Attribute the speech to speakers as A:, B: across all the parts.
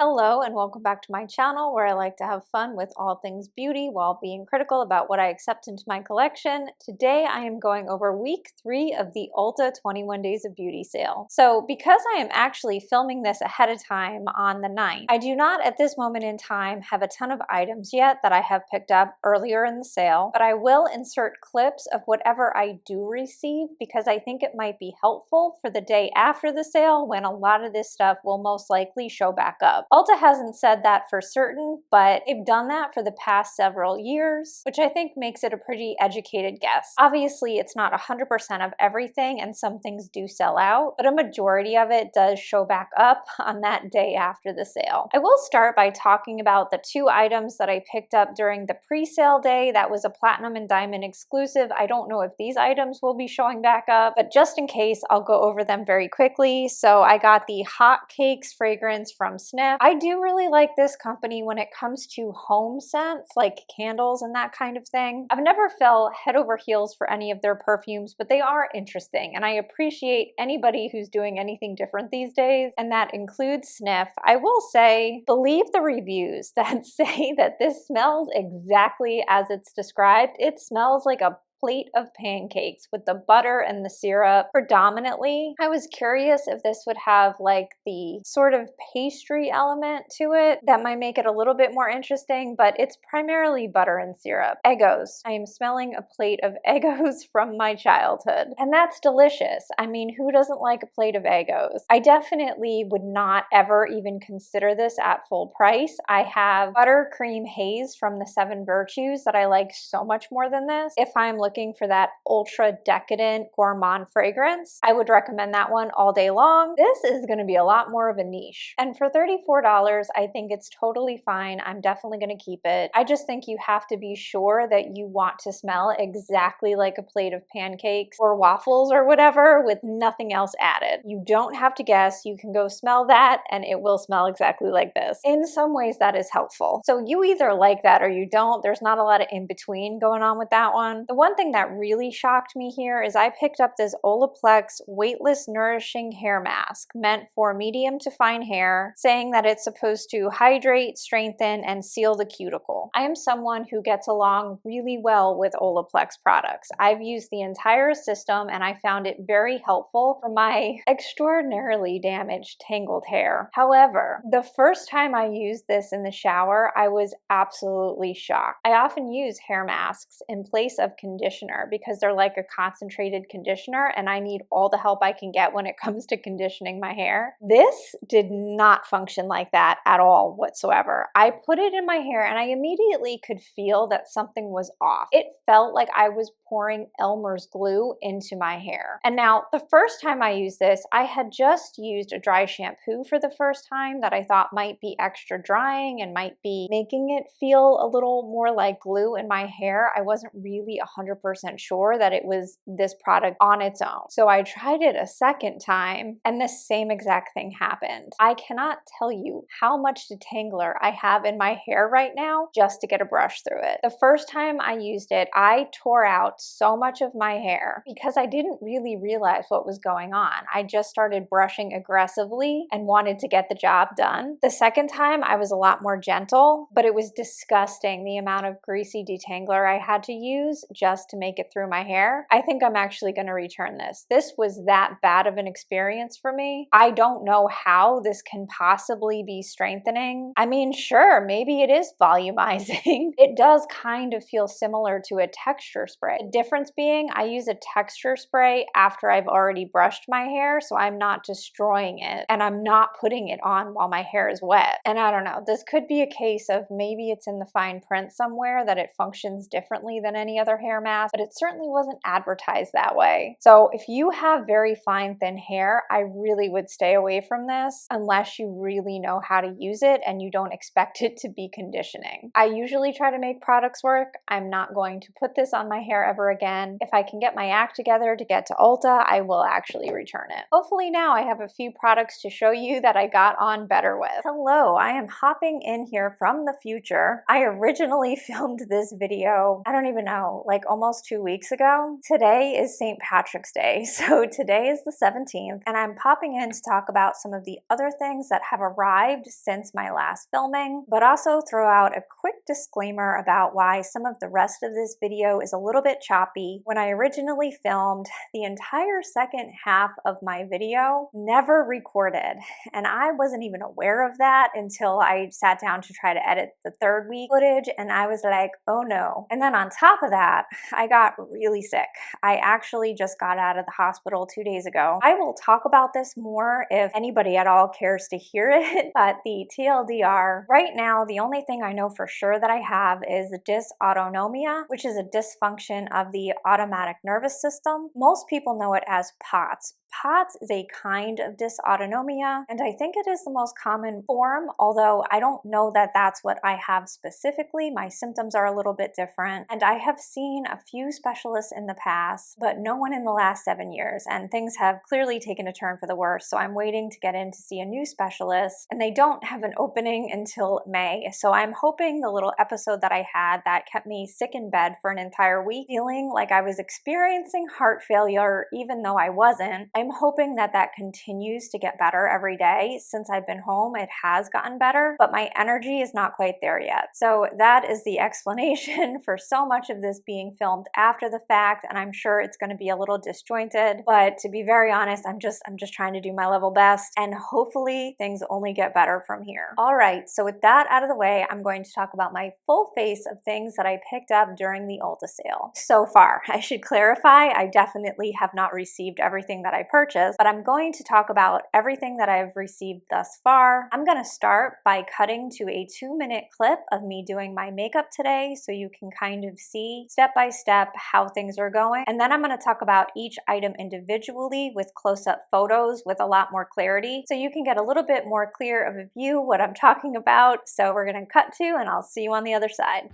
A: Hello and welcome back to my channel where I like to have fun with all things beauty while being critical about what I accept into my collection. Today I am going over week 3 of the Ulta 21 Days of Beauty sale. So because I am actually filming this ahead of time on the 9th, I do not at this moment in time have a ton of items yet that I have picked up earlier in the sale, but I will insert clips of whatever I do receive because I think it might be helpful for the day after the sale when a lot of this stuff will most likely show back up. Ulta hasn't said that for certain, but they've done that for the past several years, which I think makes it a pretty educated guess. Obviously, it's not 100% of everything, and some things do sell out, but a majority of it does show back up on that day after the sale. I will start by talking about the 2 items that I picked up during the pre-sale day. That was a platinum and diamond exclusive. I don't know if these items will be showing back up, but just in case, I'll go over them very quickly. So I got the Hot Cakes fragrance from Snif. I do really like this company when it comes to home scents, like candles and that kind of thing. I've never fell head over heels for any of their perfumes, but they are interesting, and I appreciate anybody who's doing anything different these days, and that includes Snif. I will say, believe the reviews that say that this smells exactly as it's described. It smells like a plate of pancakes with the butter and the syrup predominantly. I was curious if this would have like the sort of pastry element to it that might make it a little bit more interesting, but it's primarily butter and syrup. Eggos. I am smelling a plate of Eggos from my childhood, and that's delicious. I mean, who doesn't like a plate of Eggos? I definitely would not ever even consider this at full price. I have buttercream haze from the 7 Virtues that I like so much more than this. If I'm looking for that ultra decadent gourmand fragrance, I would recommend that one all day long. This is going to be a lot more of a niche, and for $34 I think it's totally fine. I'm definitely going to keep it. I just think you have to be sure that you want to smell exactly like a plate of pancakes or waffles or whatever with nothing else added. You don't have to guess. You can go smell that and it will smell exactly like this. In some ways that is helpful. So you either like that or you don't. There's not a lot of in between going on with that one. The one thing that really shocked me here is I picked up this Olaplex Weightless Nourishing Hair Mask meant for medium to fine hair, saying that it's supposed to hydrate, strengthen, and seal the cuticle. I am someone who gets along really well with Olaplex products. I've used the entire system and I found it very helpful for my extraordinarily damaged tangled hair. However, the first time I used this in the shower, I was absolutely shocked. I often use hair masks in place of conditioner because they're like a concentrated conditioner and I need all the help I can get when it comes to conditioning my hair. This did not function like that at all whatsoever. I put it in my hair and I immediately could feel that something was off. It felt like I was pouring Elmer's glue into my hair. And now the first time I used this, I had just used a dry shampoo for the first time that I thought might be extra drying and might be making it feel a little more like glue in my hair. I wasn't really 100% sure that it was this product on its own. So I tried it a second time and the same exact thing happened. I cannot tell you how much detangler I have in my hair right now just to get a brush through it. The first time I used it, I tore out so much of my hair because I didn't really realize what was going on. I just started brushing aggressively and wanted to get the job done. The second time I was a lot more gentle, but it was disgusting the amount of greasy detangler I had to use just to make it through my hair. I think I'm actually going to return this. This was that bad of an experience for me. I don't know how this can possibly be strengthening. I mean, sure, maybe it is volumizing. It does kind of feel similar to a texture spray. The difference being I use a texture spray after I've already brushed my hair, so I'm not destroying it and I'm not putting it on while my hair is wet. And I don't know, this could be a case of maybe it's in the fine print somewhere that it functions differently than any other hair mask, but it certainly wasn't advertised that way. So if you have very fine, thin hair, I really would stay away from this unless you really know how to use it and you don't expect it to be conditioning. I usually try to make products work. I'm not going to put this on my hair ever again. If I can get my act together to get to Ulta, I will actually return it. Hopefully now I have a few products to show you that I got on better with. Hello, I am hopping in here from the future. I originally filmed this video, I don't even know, like almost almost 2 weeks ago. Today is St. Patrick's Day, so today is the 17th, and I'm popping in to talk about some of the other things that have arrived since my last filming, but also throw out a quick disclaimer about why some of the rest of this video is a little bit choppy. When I originally filmed, the entire second half of my video never recorded, and I wasn't even aware of that until I sat down to try to edit the third week footage, and I was like, oh no. And then on top of that, I got really sick. I actually just got out of the hospital 2 days ago. I will talk about this more if anybody at all cares to hear it, but the TLDR, right now, the only thing I know for sure that I have is dysautonomia, which is a dysfunction of the automatic nervous system. Most people know it as POTS. POTS is a kind of dysautonomia, and I think it is the most common form, although I don't know that that's what I have specifically. My symptoms are a little bit different, and I have seen a few specialists in the past, but no one in the last 7 years, and things have clearly taken a turn for the worse, so I'm waiting to get in to see a new specialist, and they don't have an opening until May, so I'm hoping the little episode that I had that kept me sick in bed for an entire week, feeling like I was experiencing heart failure even though I wasn't, I'm hoping that that continues to get better every day. Since I've been home, it has gotten better, but my energy is not quite there yet. So that is the explanation for so much of this being filmed after the fact, and I'm sure it's going to be a little disjointed, but to be very honest, I'm just trying to do my level best, and hopefully things only get better from here. All right, so with that out of the way, I'm going to talk about my full face of things that I picked up during the Ulta sale. So far, I should clarify, I definitely have not received everything that I purchased, but I'm going to talk about everything that I've received thus far. I'm going to start by cutting to a 2-minute clip of me doing my makeup today so you can kind of see step by step how things are going. And then I'm going to talk about each item individually with close-up photos with a lot more clarity so you can get a little bit more clear of a view what I'm talking about. So we're going to cut to, and I'll see you on the other side.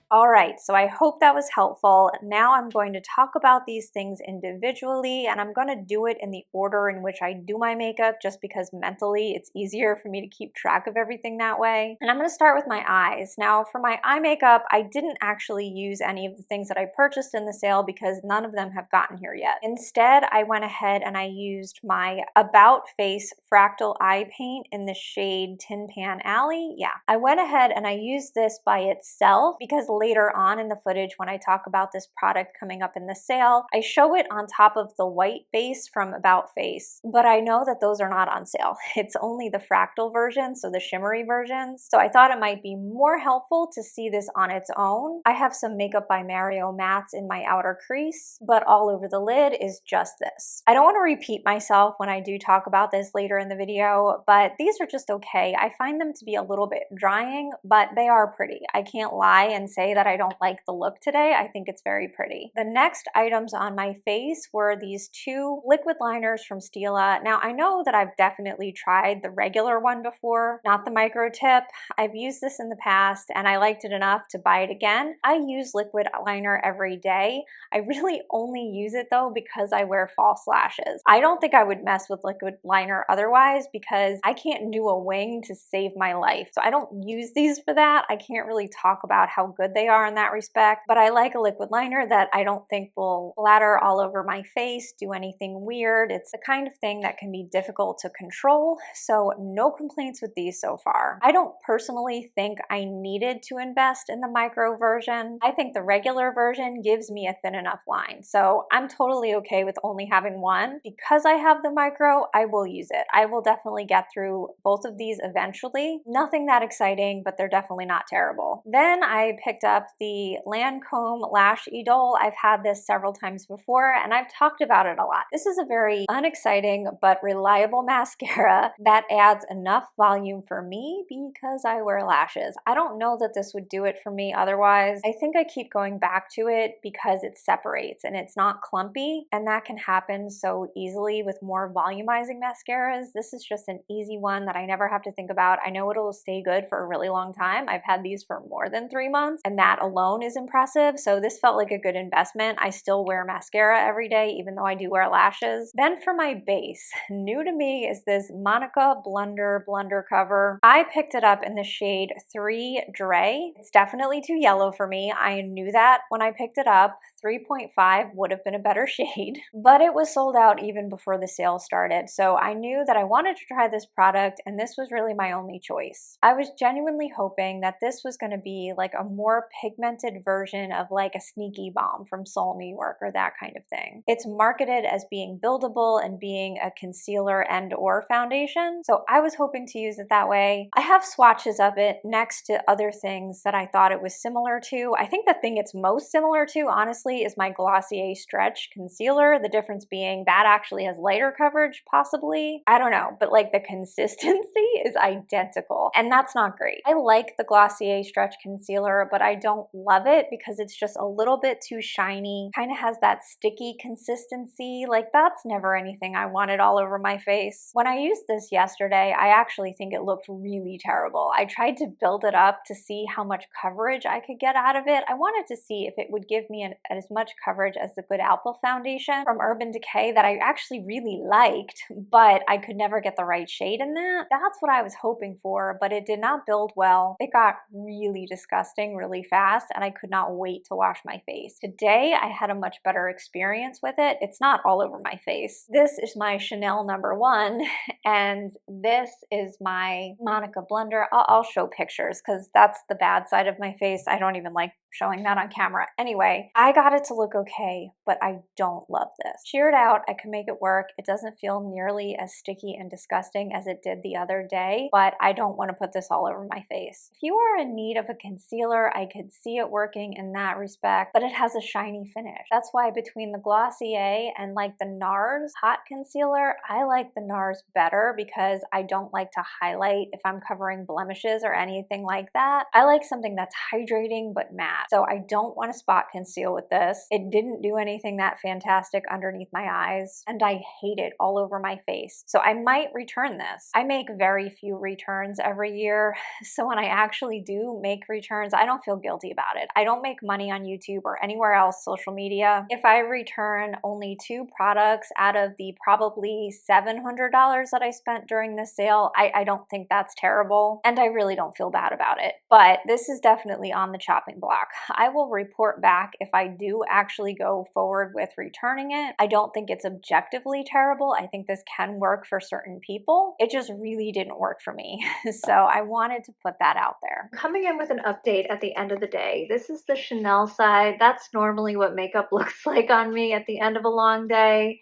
A: All right, so I hope that was helpful. Now I'm going to talk about these things individually, and I'm going to do it in the order in which I do my makeup just because mentally it's easier for me to keep track of everything that way. And I'm going to start with my eyes. Now for my eye makeup, I didn't actually use any of the things that I purchased in the sale because none of them have gotten here yet. Instead, I went ahead and I used my About Face Fractal Eye Paint in the shade Tin Pan Alley. Yeah, I went ahead and I used this by itself because later on in the footage when I talk about this product coming up in the sale, I show it on top of the white base from About Face, but I know that those are not on sale. It's only the fractal version, so the shimmery versions. So I thought it might be more helpful to see this on its own. I have some Makeup by Mario mattes in my outer crease, but all over the lid is just this. I don't want to repeat myself when I do talk about this later in the video, but these are just okay. I find them to be a little bit drying, but they are pretty. I can't lie and say that I don't like the look today. I think it's very pretty. The next items on my face were these two liquid liners from Stila. Now, I know that I've definitely tried the regular one before, not the micro tip. I've used this in the past and I liked it enough to buy it again. I use liquid liner every day. I really only use it though because I wear false lashes. I don't think I would mess with liquid liner otherwise because I can't do a wing to save my life. So I don't use these for that. I can't really talk about how good they are in that respect, but I like a liquid liner that I don't think will splatter all over my face, do anything weird. It's the kind of thing that can be difficult to control, so no complaints with these so far. I don't personally think I needed to invest in the micro version. I think the regular version gives me a thin enough line, so I'm totally okay with only having one. Because I have the micro, I will use it. I will definitely get through both of these eventually. Nothing that exciting, but they're definitely not terrible. Then I picked up the Lancome Lash Idole. I've had this several times before and I've talked about it a lot. This is a very unexciting but reliable mascara that adds enough volume for me because I wear lashes. I don't know that this would do it for me otherwise. I think I keep going back to it because it separates and it's not clumpy, and that can happen so easily with more volumizing mascaras. This is just an easy one that I never have to think about. I know it'll stay good for a really long time. I've had these for more than 3 months and that alone is impressive. So this felt like a good investment. I still wear mascara every day even though I do wear lashes. Then for my base, new to me is this Monica Blunder cover. I picked it up in the shade 3 Dre. It's definitely too yellow for me. I knew that when I picked it up. 3.5 would have been a better shade, but it was sold out even before the sale started. So I knew that I wanted to try this product and this was really my only choice. I was genuinely hoping that this was going to be like a more pigmented version of like a Sneaky Balm from Seoul, New York, or that kind of thing. It's marketed as being buildable and being a concealer and or foundation. So I was hoping to use it that way. I have swatches of it next to other things that I thought it was similar to. I think the thing it's most similar to, honestly, is my Glossier Stretch Concealer. The difference being that actually has lighter coverage, possibly. I don't know, but like the consistency is identical, and that's not great. I like the Glossier Stretch Concealer, but I don't love it because it's just a little bit too shiny, kind of has that sticky consistency. Like that's never anything I wanted all over my face. When I used this yesterday, I actually think it looked really terrible. I tried to build it up to see how much coverage I could get out of it. I wanted to see if it would give me as much coverage as the Good Apple foundation from Urban Decay that I actually really liked, but I could never get the right shade in that. That's what I was hoping for, but it did not build well. It got really disgusting really fast and I could not wait to wash my face. Today, I had a much better experience with it. It's not all over my face. This is my Chanel #1 and this is my Monica Blunder. I'll show pictures because that's the bad side of my face. I don't even like showing that on camera. Anyway, I got it to look okay, but I don't love this. Sheared out, I can make it work. It doesn't feel nearly as sticky and disgusting as it did the other day, but I don't want to put this all over my face. If you are in need of a concealer, I could see it working in that respect, but it has a shiny finish. That's why between the Glossier and like the NARS Hot Concealer, I like the NARS better because I don't like to highlight if I'm covering blemishes or anything like that. I like something that's hydrating but matte. So I don't want to spot conceal with this. It didn't do anything that fantastic underneath my eyes, and I hate it all over my face. So I might return this. I make very few returns every year, so when I actually do make returns, I don't feel guilty about it. I don't make money on YouTube or anywhere else social media. If I return only 2 products out of the probably $700 that I spent during the sale, I don't think that's terrible, and I really don't feel bad about it. But this is definitely on the chopping block. I will report back if I do actually go forward with returning it. I don't think it's objectively terrible. I think this can work for certain people. It just really didn't work for me. So I wanted to put that out there. Coming in with an update at the end end of the day. This is the Chanel side. That's normally what makeup looks like on me at the end of a long day.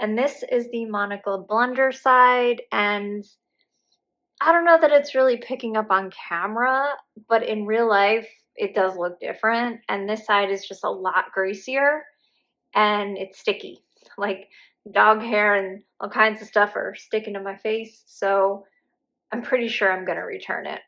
A: And this is the Monica Blunder side, and I don't know that it's really picking up on camera, but in real life, it does look different. And this side is just a lot greasier and it's sticky. Like dog hair and all kinds of stuff are sticking to my face. So I'm pretty sure I'm going to return it.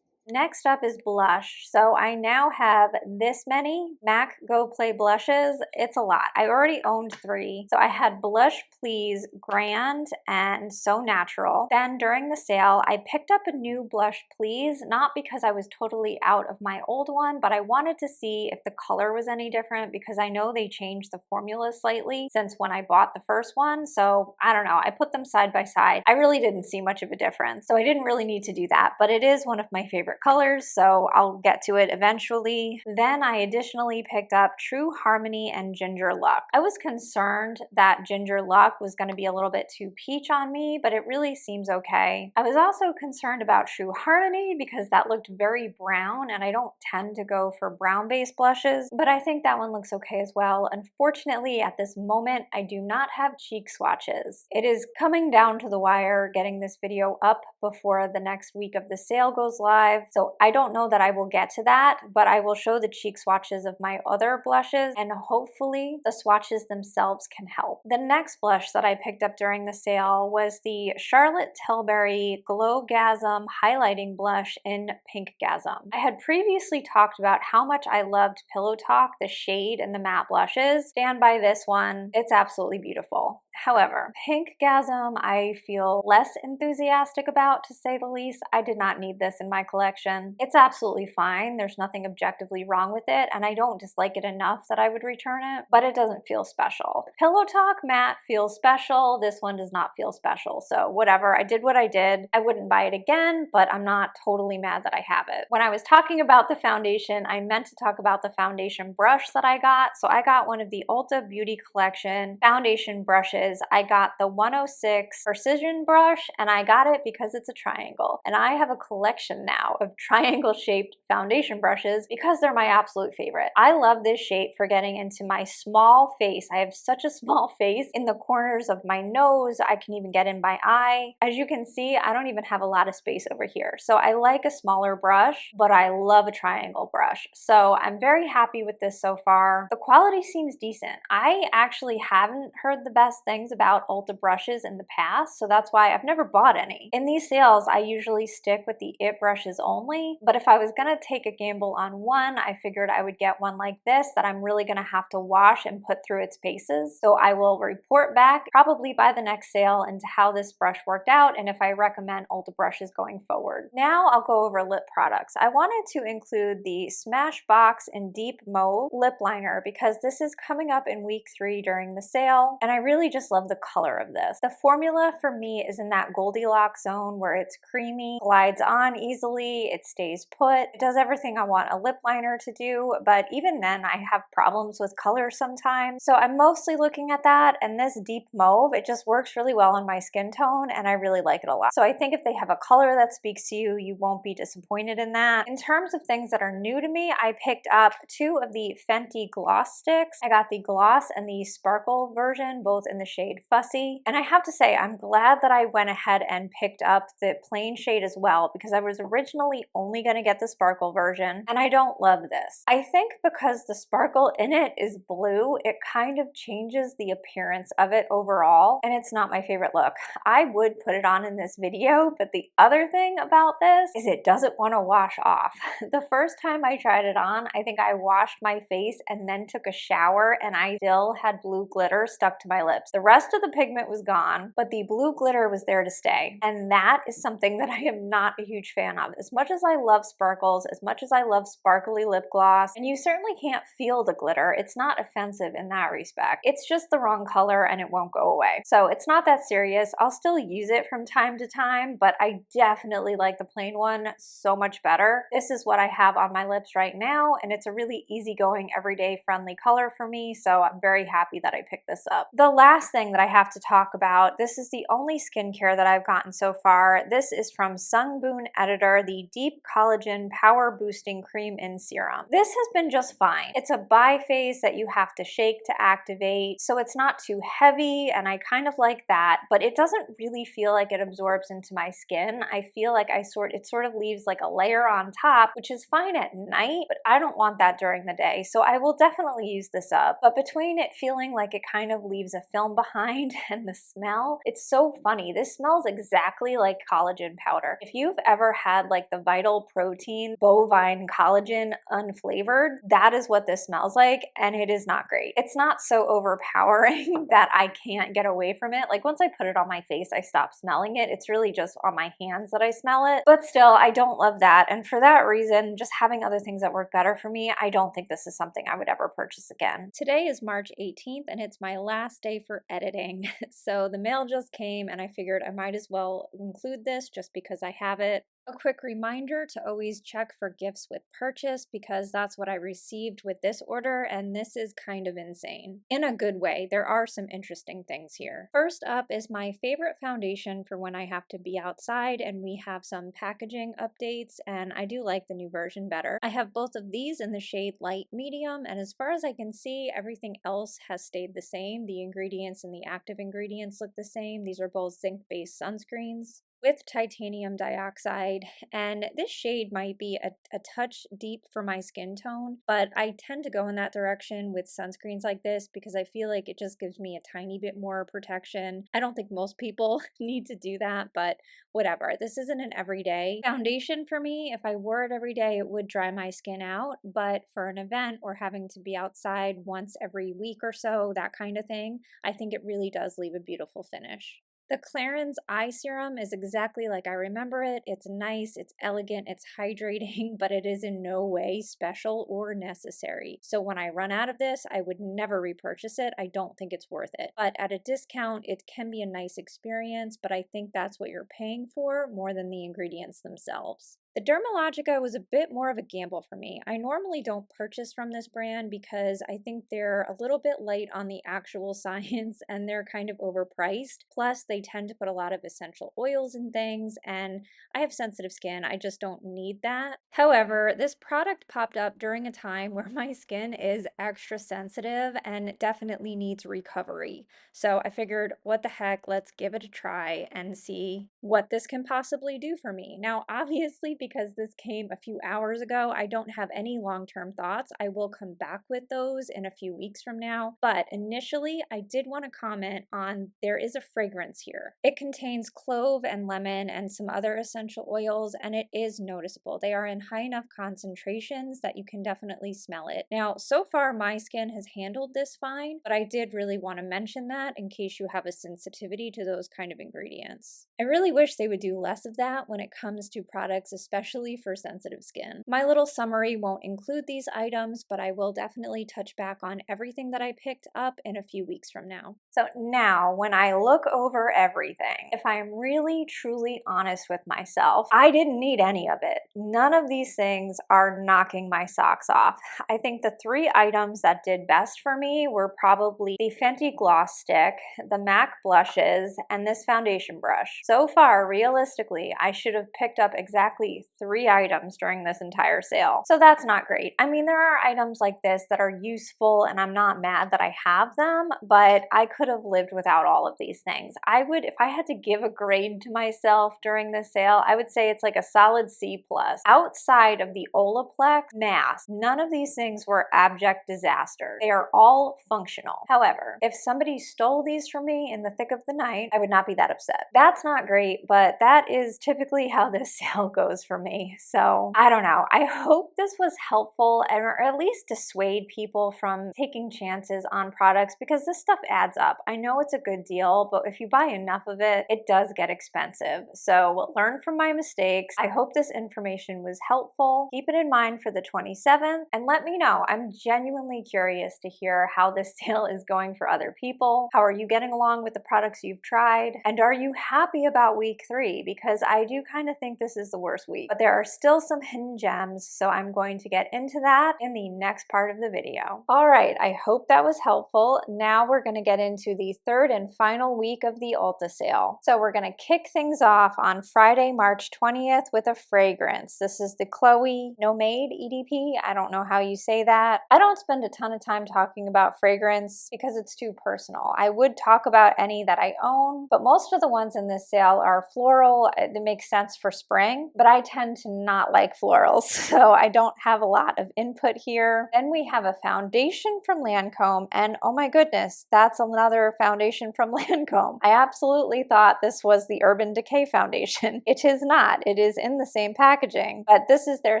A: Next up is blush. So I now have this many MAC Go Play blushes. It's a lot. I already owned 3. So I had Blush Please Grand and So Natural. Then during the sale, I picked up a new Blush Please, not because I was totally out of my old one, but I wanted to see if the color was any different because I know they changed the formula slightly since when I bought the first one. So I don't know. I put them side by side. I really didn't see much of a difference. So I didn't really need to do that, but it is one of my favorite colors, so I'll get to it eventually. Then I additionally picked up True Harmony and Ginger Luck. I was concerned that Ginger Luck was going to be a little bit too peach on me, but it really seems okay. I was also concerned about True Harmony because that looked very brown, and I don't tend to go for brown-based blushes, but I think that one looks okay as well. Unfortunately, at this moment, I do not have cheek swatches. It is coming down to the wire getting this video up before the next week of the sale goes live. So I don't know that I will get to that, but I will show the cheek swatches of my other blushes and hopefully the swatches themselves can help. The next blush that I picked up during the sale was the Charlotte Tilbury Glowgasm Highlighting Blush in Pinkgasm. I had previously talked about how much I loved Pillow Talk, the shade and the matte blushes. Stand by this one. It's absolutely beautiful. However, Pinkgasm I feel less enthusiastic about, to say the least. I did not need this in my collection. It's absolutely fine. There's nothing objectively wrong with it, and I don't dislike it enough that I would return it, but it doesn't feel special. Pillow Talk Matte feels special. This one does not feel special, so whatever. I did what I did. I wouldn't buy it again, but I'm not totally mad that I have it. When I was talking about the foundation, I meant to talk about the foundation brush that I got. So I got one of the Ulta Beauty Collection foundation brushes. I got the 106 Precision brush, and I got it because it's a triangle. And I have a collection now of triangle-shaped foundation brushes because they're my absolute favorite. I love this shape for getting into my small face. I have such a small face. In the corners of my nose, I can even get in my eye. As you can see, I don't even have a lot of space over here. So I like a smaller brush, but I love a triangle brush. So I'm very happy with this so far. The quality seems decent. I actually haven't heard the best things about Ulta brushes in the past, so that's why I've never bought any. In these sales, I usually stick with the IT brushes only, but if I was gonna take a gamble on one, I figured I would get one like this that I'm really gonna have to wash and put through its paces. So I will report back probably by the next sale into how this brush worked out and if I recommend Ulta brushes going forward. Now I'll go over lip products. I wanted to include the Smashbox in Deep Mauve Lip Liner because this is coming up in week 3 during the sale, and I really just love the color of this. The formula for me is in that Goldilocks zone where it's creamy, glides on easily, it stays put, it does everything I want a lip liner to do, but even then I have problems with color sometimes. So I'm mostly looking at that, and this Deep Mauve, it just works really well on my skin tone and I really like it a lot. So I think if they have a color that speaks to you, you won't be disappointed in that. In terms of things that are new to me, I picked up 2 of the Fenty gloss sticks. I got the gloss and the sparkle version, both in the shade Fussy. And I have to say, I'm glad that I went ahead and picked up the plain shade as well because I was originally only going to get the sparkle version and I don't love this. I think because the sparkle in it is blue, it kind of changes the appearance of it overall, and it's not my favorite look. I would put it on in this video, but the other thing about this is it doesn't want to wash off. The first time I tried it on, I think I washed my face and then took a shower and I still had blue glitter stuck to my lips. The rest of the pigment was gone, but the blue glitter was there to stay. And that is something that I am not a huge fan of. As much as I love sparkles, as much as I love sparkly lip gloss, and you certainly can't feel the glitter, it's not offensive in that respect. It's just the wrong color and it won't go away. So it's not that serious. I'll still use it from time to time, but I definitely like the plain one so much better. This is what I have on my lips right now, and it's a really easygoing, everyday friendly color for me, so I'm very happy that I picked this up. The last thing that I have to talk about, this is the only skincare that I've gotten so far. This is from Sunboon Editor, the the Deep Collagen Power Boosting Cream in Serum. This has been just fine. It's a bi-phase that you have to shake to activate, so it's not too heavy, and I kind of like that, but it doesn't really feel like it absorbs into my skin. I feel like it sort of leaves like a layer on top, which is fine at night, but I don't want that during the day, so I will definitely use this up. But between it feeling like it kind of leaves a film behind and the smell, it's so funny. This smells exactly like collagen powder. If you've ever had like the Vital Protein bovine collagen unflavored, that is what this smells like, and it is not great. It's not so overpowering that I can't get away from it. Like once I put it on my face, I stop smelling it. It's really just on my hands that I smell it, but still, I don't love that. And for that reason, just having other things that work better for me, I don't think this is something I would ever purchase again. Today is March 18th and it's my last day for editing. So the mail just came and I figured I might as well include this just because I have it. A quick reminder to always check for gifts with purchase because that's what I received with this order, and this is kind of insane. In a good way, there are some interesting things here. First up is my favorite foundation for when I have to be outside, and we have some packaging updates, and I do like the new version better. I have both of these in the shade light medium, and as far as I can see, everything else has stayed the same. The ingredients and the active ingredients look the same. These are both zinc-based sunscreens with titanium dioxide, and this shade might be a touch deep for my skin tone, but I tend to go in that direction with sunscreens like this because I feel like it just gives me a tiny bit more protection. I don't think most people need to do that, but whatever. This isn't an everyday foundation for me. If I wore it every day, it would dry my skin out, but for an event or having to be outside once every week or so, that kind of thing, I think it really does leave a beautiful finish. The Clarins Eye Serum is exactly like I remember it. It's nice, it's elegant, it's hydrating, but it is in no way special or necessary. So when I run out of this, I would never repurchase it. I don't think it's worth it. But at a discount, it can be a nice experience, but I think that's what you're paying for more than the ingredients themselves. The Dermalogica was a bit more of a gamble for me. I normally don't purchase from this brand because I think they're a little bit light on the actual science and they're kind of overpriced. Plus, they tend to put a lot of essential oils in things, and I have sensitive skin. I just don't need that. However, this product popped up during a time where my skin is extra sensitive and definitely needs recovery. So I figured, what the heck, let's give it a try and see what this can possibly do for me. Now, obviously, because this came a few hours ago, I don't have any long-term thoughts. I will come back with those in a few weeks from now. But initially, I did want to comment on there is a fragrance here. It contains clove and lemon and some other essential oils, and it is noticeable. They are in high enough concentrations that you can definitely smell it. Now, so far, my skin has handled this fine, but I did really want to mention that in case you have a sensitivity to those kind of ingredients. I really wish they would do less of that when it comes to products, especially for sensitive skin. My little summary won't include these items, but I will definitely touch back on everything that I picked up in a few weeks from now. So now, when I look over everything, if I am really truly honest with myself, I didn't need any of it. None of these things are knocking my socks off. I think the three items that did best for me were probably the Fenty Gloss Stick, the MAC blushes, and this foundation brush. So far, realistically, I should have picked up exactly 3 items during this entire sale. So that's not great. I mean, there are items like this that are useful and I'm not mad that I have them, but I could have lived without all of these things. I would, if I had to give a grade to myself during this sale, I would say it's like a solid C+. Outside of the Olaplex mask, none of these things were abject disaster. They are all functional. However, if somebody stole these from me in the thick of the night, I would not be that upset. That's not great, but that is typically how this sale goes for me. So I don't know. I hope this was helpful or at least dissuade people from taking chances on products because this stuff adds up. I know it's a good deal, but if you buy enough of it, it does get expensive. So learn from my mistakes. I hope this information was helpful. Keep it in mind for the 27th and let me know. I'm genuinely curious to hear how this sale is going for other people. How are you getting along with the products you've tried? And are you happy about week 3? Because I do kind of think this is the worst week. week. But there are still some hidden gems, so I'm going to get into that in the next part of the video. All right, I hope that was helpful. Now we're going to get into the third and final week of the Ulta sale. So we're going to kick things off on Friday, March 20th with a fragrance. This is the Chloe No Made EDP. I don't know how you say that. I don't spend a ton of time talking about fragrance because it's too personal. I would talk about any that I own, but most of the ones in this sale are floral. It makes sense for spring, but I tend to not like florals, so I don't have a lot of input here. Then we have a foundation from Lancome, and oh my goodness, that's another foundation from Lancome. I absolutely thought this was the Urban Decay foundation. It is not. It is in the same packaging, but this is their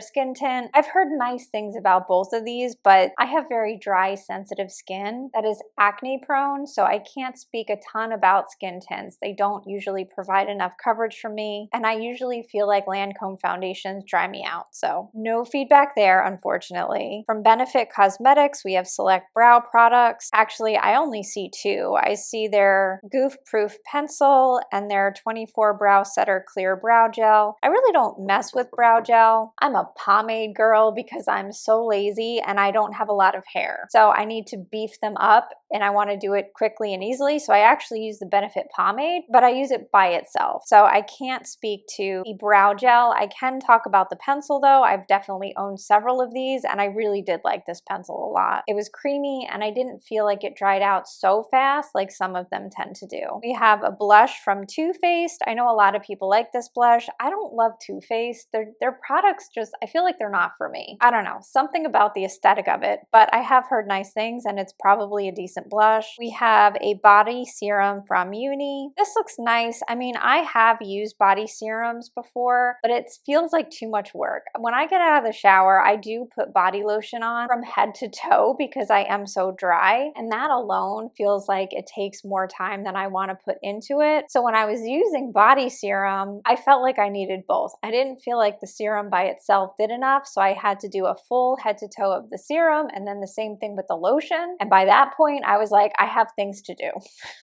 A: skin tint. I've heard nice things about both of these, but I have very dry, sensitive skin that is acne prone, so I can't speak a ton about skin tints. They don't usually provide enough coverage for me, and I usually feel like Lancome foundations dry me out, so no feedback there, unfortunately. From Benefit Cosmetics, we have select brow products. Actually, I only see two. I see their Goof Proof Pencil and their 24 Brow Setter Clear Brow Gel. I really don't mess with brow gel. I'm a pomade girl because I'm so lazy and I don't have a lot of hair. So I need to beef them up and I want to do it quickly and easily. So I actually use the Benefit pomade, but I use it by itself. So I can't speak to the brow gel. I can talk about the pencil though. I've definitely owned several of these and I really did like this pencil a lot. It was creamy and I didn't feel like it dried out so fast like some of them tend to do. We have a blush from Too Faced. I know a lot of people like this blush. I don't love Too Faced. Their products just, I feel like they're not for me. I don't know, something about the aesthetic of it, but I have heard nice things and it's probably a decent blush. We have a body serum from Uni. This looks nice. I mean, I have used body serums before, but it feels like too much work. When I get out of the shower, I do put body lotion on from head to toe because I am so dry, and that alone feels like it takes more time than I want to put into it. So when I was using body serum, I felt like I needed both. I didn't feel like the serum by itself did enough, so I had to do a full head to toe of the serum and then the same thing with the lotion. And by that point, I was like, I have things to do.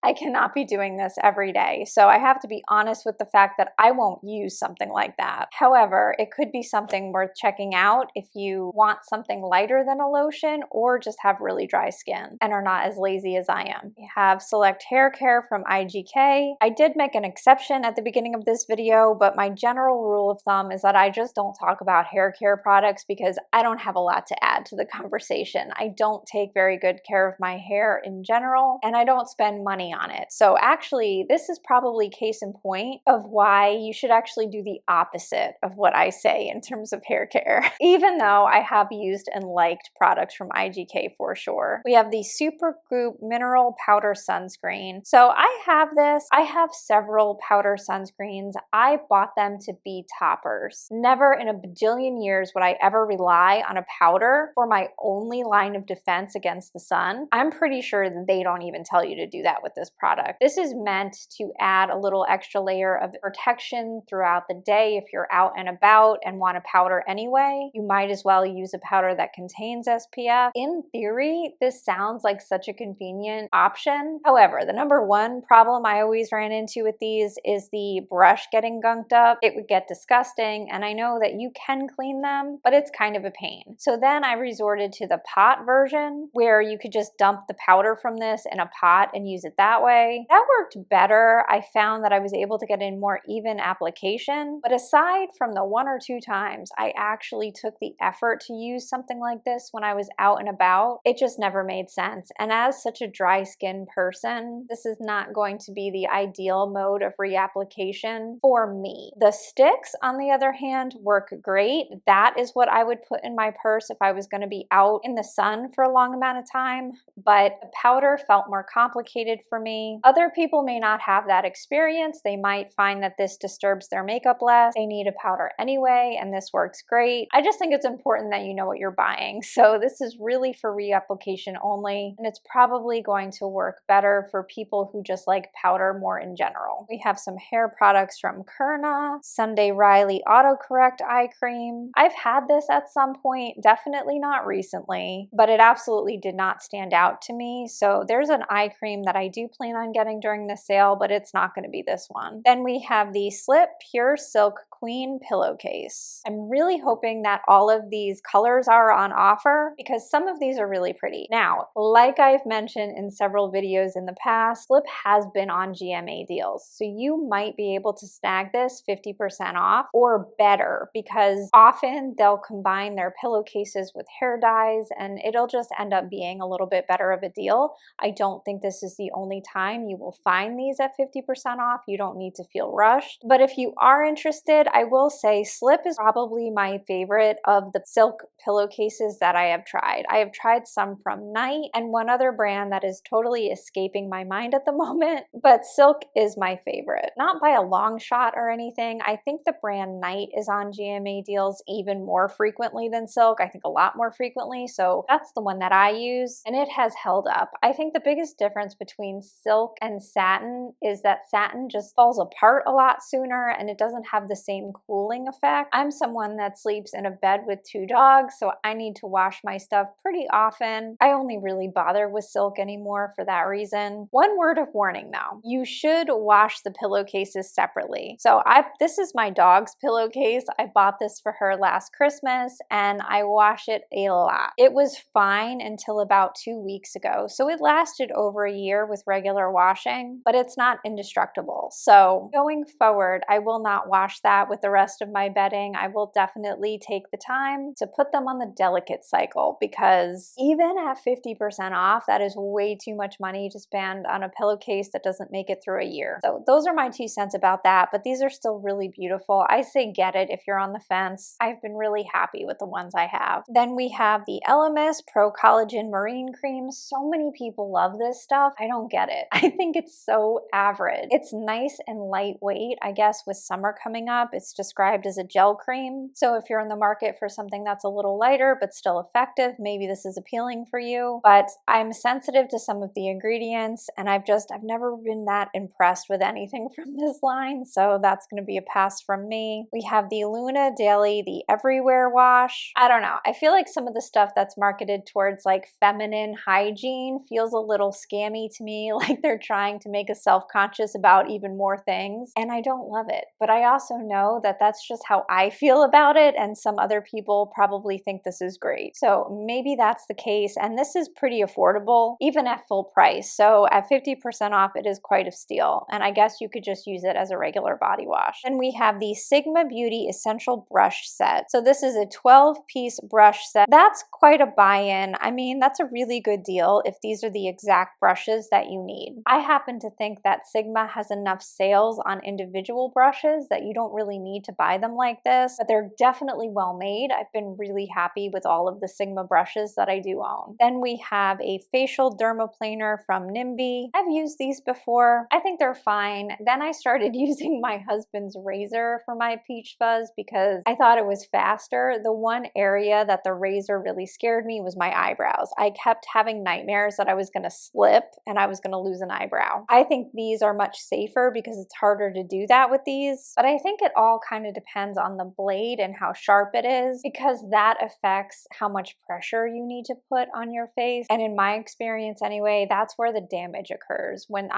A: I cannot be doing this every day. So I have to be honest with the fact that I won't use something like that. However, it could be something worth checking out if you want something lighter than a lotion or just have really dry skin and are not as lazy as I am. We have Select Hair Care from IGK. I did make an exception at the beginning of this video, but my general rule of thumb is that I just don't talk about hair care products because I don't have a lot to add to the conversation. I don't take very good care of my hair in general, and I don't spend money on it. So actually, this is probably case in point of why you should actually do the opposite of what I say in terms of hair care, even though I have used and liked products from IGK for sure. We have the Supergoop Mineral Powder Sunscreen. So I have this. I have several powder sunscreens. I bought them to be toppers. Never in a bajillion years would I ever rely on a powder for my only line of defense against the sun. I'm pretty sure that they don't even tell you to do that with this product. This is meant to add a little extra layer of protection throughout the day if you're out and about and want a powder anyway. You might as well use a powder that contains SPF. In theory, this sounds like such a convenient option. However, the number one problem I always ran into with these is the brush getting gunked up. It would get disgusting, and I know that you can clean them, but it's kind of a pain. So then I resorted to the pot version where you could just dump the powder from this in a pot and use it that way. That worked better. I found that I was able to get in more even application, but aside from the one or two times I actually took the effort to use something like this when I was out and about, it just never made sense. And as such a dry skin person, this is not going to be the ideal mode of reapplication for me. The sticks, on the other hand, work great. That is what I would put in my purse if I was going to be out in the sun for a long amount of time, but the powder felt more complicated for me. Other people may not have that experience. They might find that this disturbs their makeup less. They need a powder anyway, and this works great. I just think it's important that you know what you're buying. So this is really for reapplication only, and it's probably going to work better for people who just like powder more in general. We have some hair products from Kurna, Sunday Riley Autocorrect Eye Cream. I've had this at some point, definitely not recently, but it absolutely did not stand out to me. So there's an eye cream that I do plan on getting during the sale, but it's not going to be this one. Then we have the Slip Pure Silk Queen green pillowcase. I'm really hoping that all of these colors are on offer because some of these are really pretty. Now, like I've mentioned in several videos in the past, Slip has been on GMA deals. So you might be able to snag this 50% off or better because often they'll combine their pillowcases with hair dyes and it'll just end up being a little bit better of a deal. I don't think this is the only time you will find these at 50% off. You don't need to feel rushed. But if you are interested, I will say Slip is probably my favorite of the silk pillowcases that I have tried. I have tried some from Night and one other brand that is totally escaping my mind at the moment, but Silk is my favorite. Not by a long shot or anything. I think the brand Night is on GMA deals even more frequently than Silk. I think a lot more frequently. So that's the one that I use and it has held up. I think the biggest difference between Silk and satin is that satin just falls apart a lot sooner and it doesn't have the same cooling effect. I'm someone that sleeps in a bed with 2 dogs, so I need to wash my stuff pretty often. I only really bother with Silk anymore for that reason. One word of warning though, you should wash the pillowcases separately. So this is my dog's pillowcase. I bought this for her last Christmas and I wash it a lot. It was fine until about 2 weeks ago. So it lasted over a year with regular washing, but it's not indestructible. So going forward, I will not wash that with the rest of my bedding. I will definitely take the time to put them on the delicate cycle because even at 50% off, that is way too much money to spend on a pillowcase that doesn't make it through a year. So those are my 2 cents about that, but these are still really beautiful. I say get it if you're on the fence. I've been really happy with the ones I have. Then we have the LMS Pro Collagen Marine Cream. So many people love this stuff. I don't get it. I think it's so average. It's nice and lightweight. I guess with summer coming up, it's described as a gel cream. So if you're in the market for something that's a little lighter but still effective, maybe this is appealing for you. But I'm sensitive to some of the ingredients and I've never been that impressed with anything from this line. So that's going to be a pass from me. We have the Luna Daily, the Everywhere Wash. I don't know. I feel like some of the stuff that's marketed towards like feminine hygiene feels a little scammy to me, like they're trying to make us self-conscious about even more things. And I don't love it. But I also know that that's just how I feel about it. And some other people probably think this is great. So maybe that's the case. And this is pretty affordable, even at full price. So at 50% off, it is quite a steal. And I guess you could just use it as a regular body wash. And we have the Sigma Beauty Essential Brush Set. So this is a 12-piece brush set. That's quite a buy-in. I mean, that's a really good deal if these are the exact brushes that you need. I happen to think that Sigma has enough sales on individual brushes that you don't really need to buy them like this, but they're definitely well made. I've been really happy with all of the Sigma brushes that I do own. Then we have a facial dermaplaner from NIMBY. I've used these before. I think they're fine. Then I started using my husband's razor for my peach fuzz because I thought it was faster. The one area that the razor really scared me was my eyebrows. I kept having nightmares that I was going to slip and I was going to lose an eyebrow. I think these are much safer because it's harder to do that with these, but I think it all kind of depends on the blade and how sharp it is because that affects how much pressure you need to put on your face. And in my experience anyway, that's where the damage occurs. When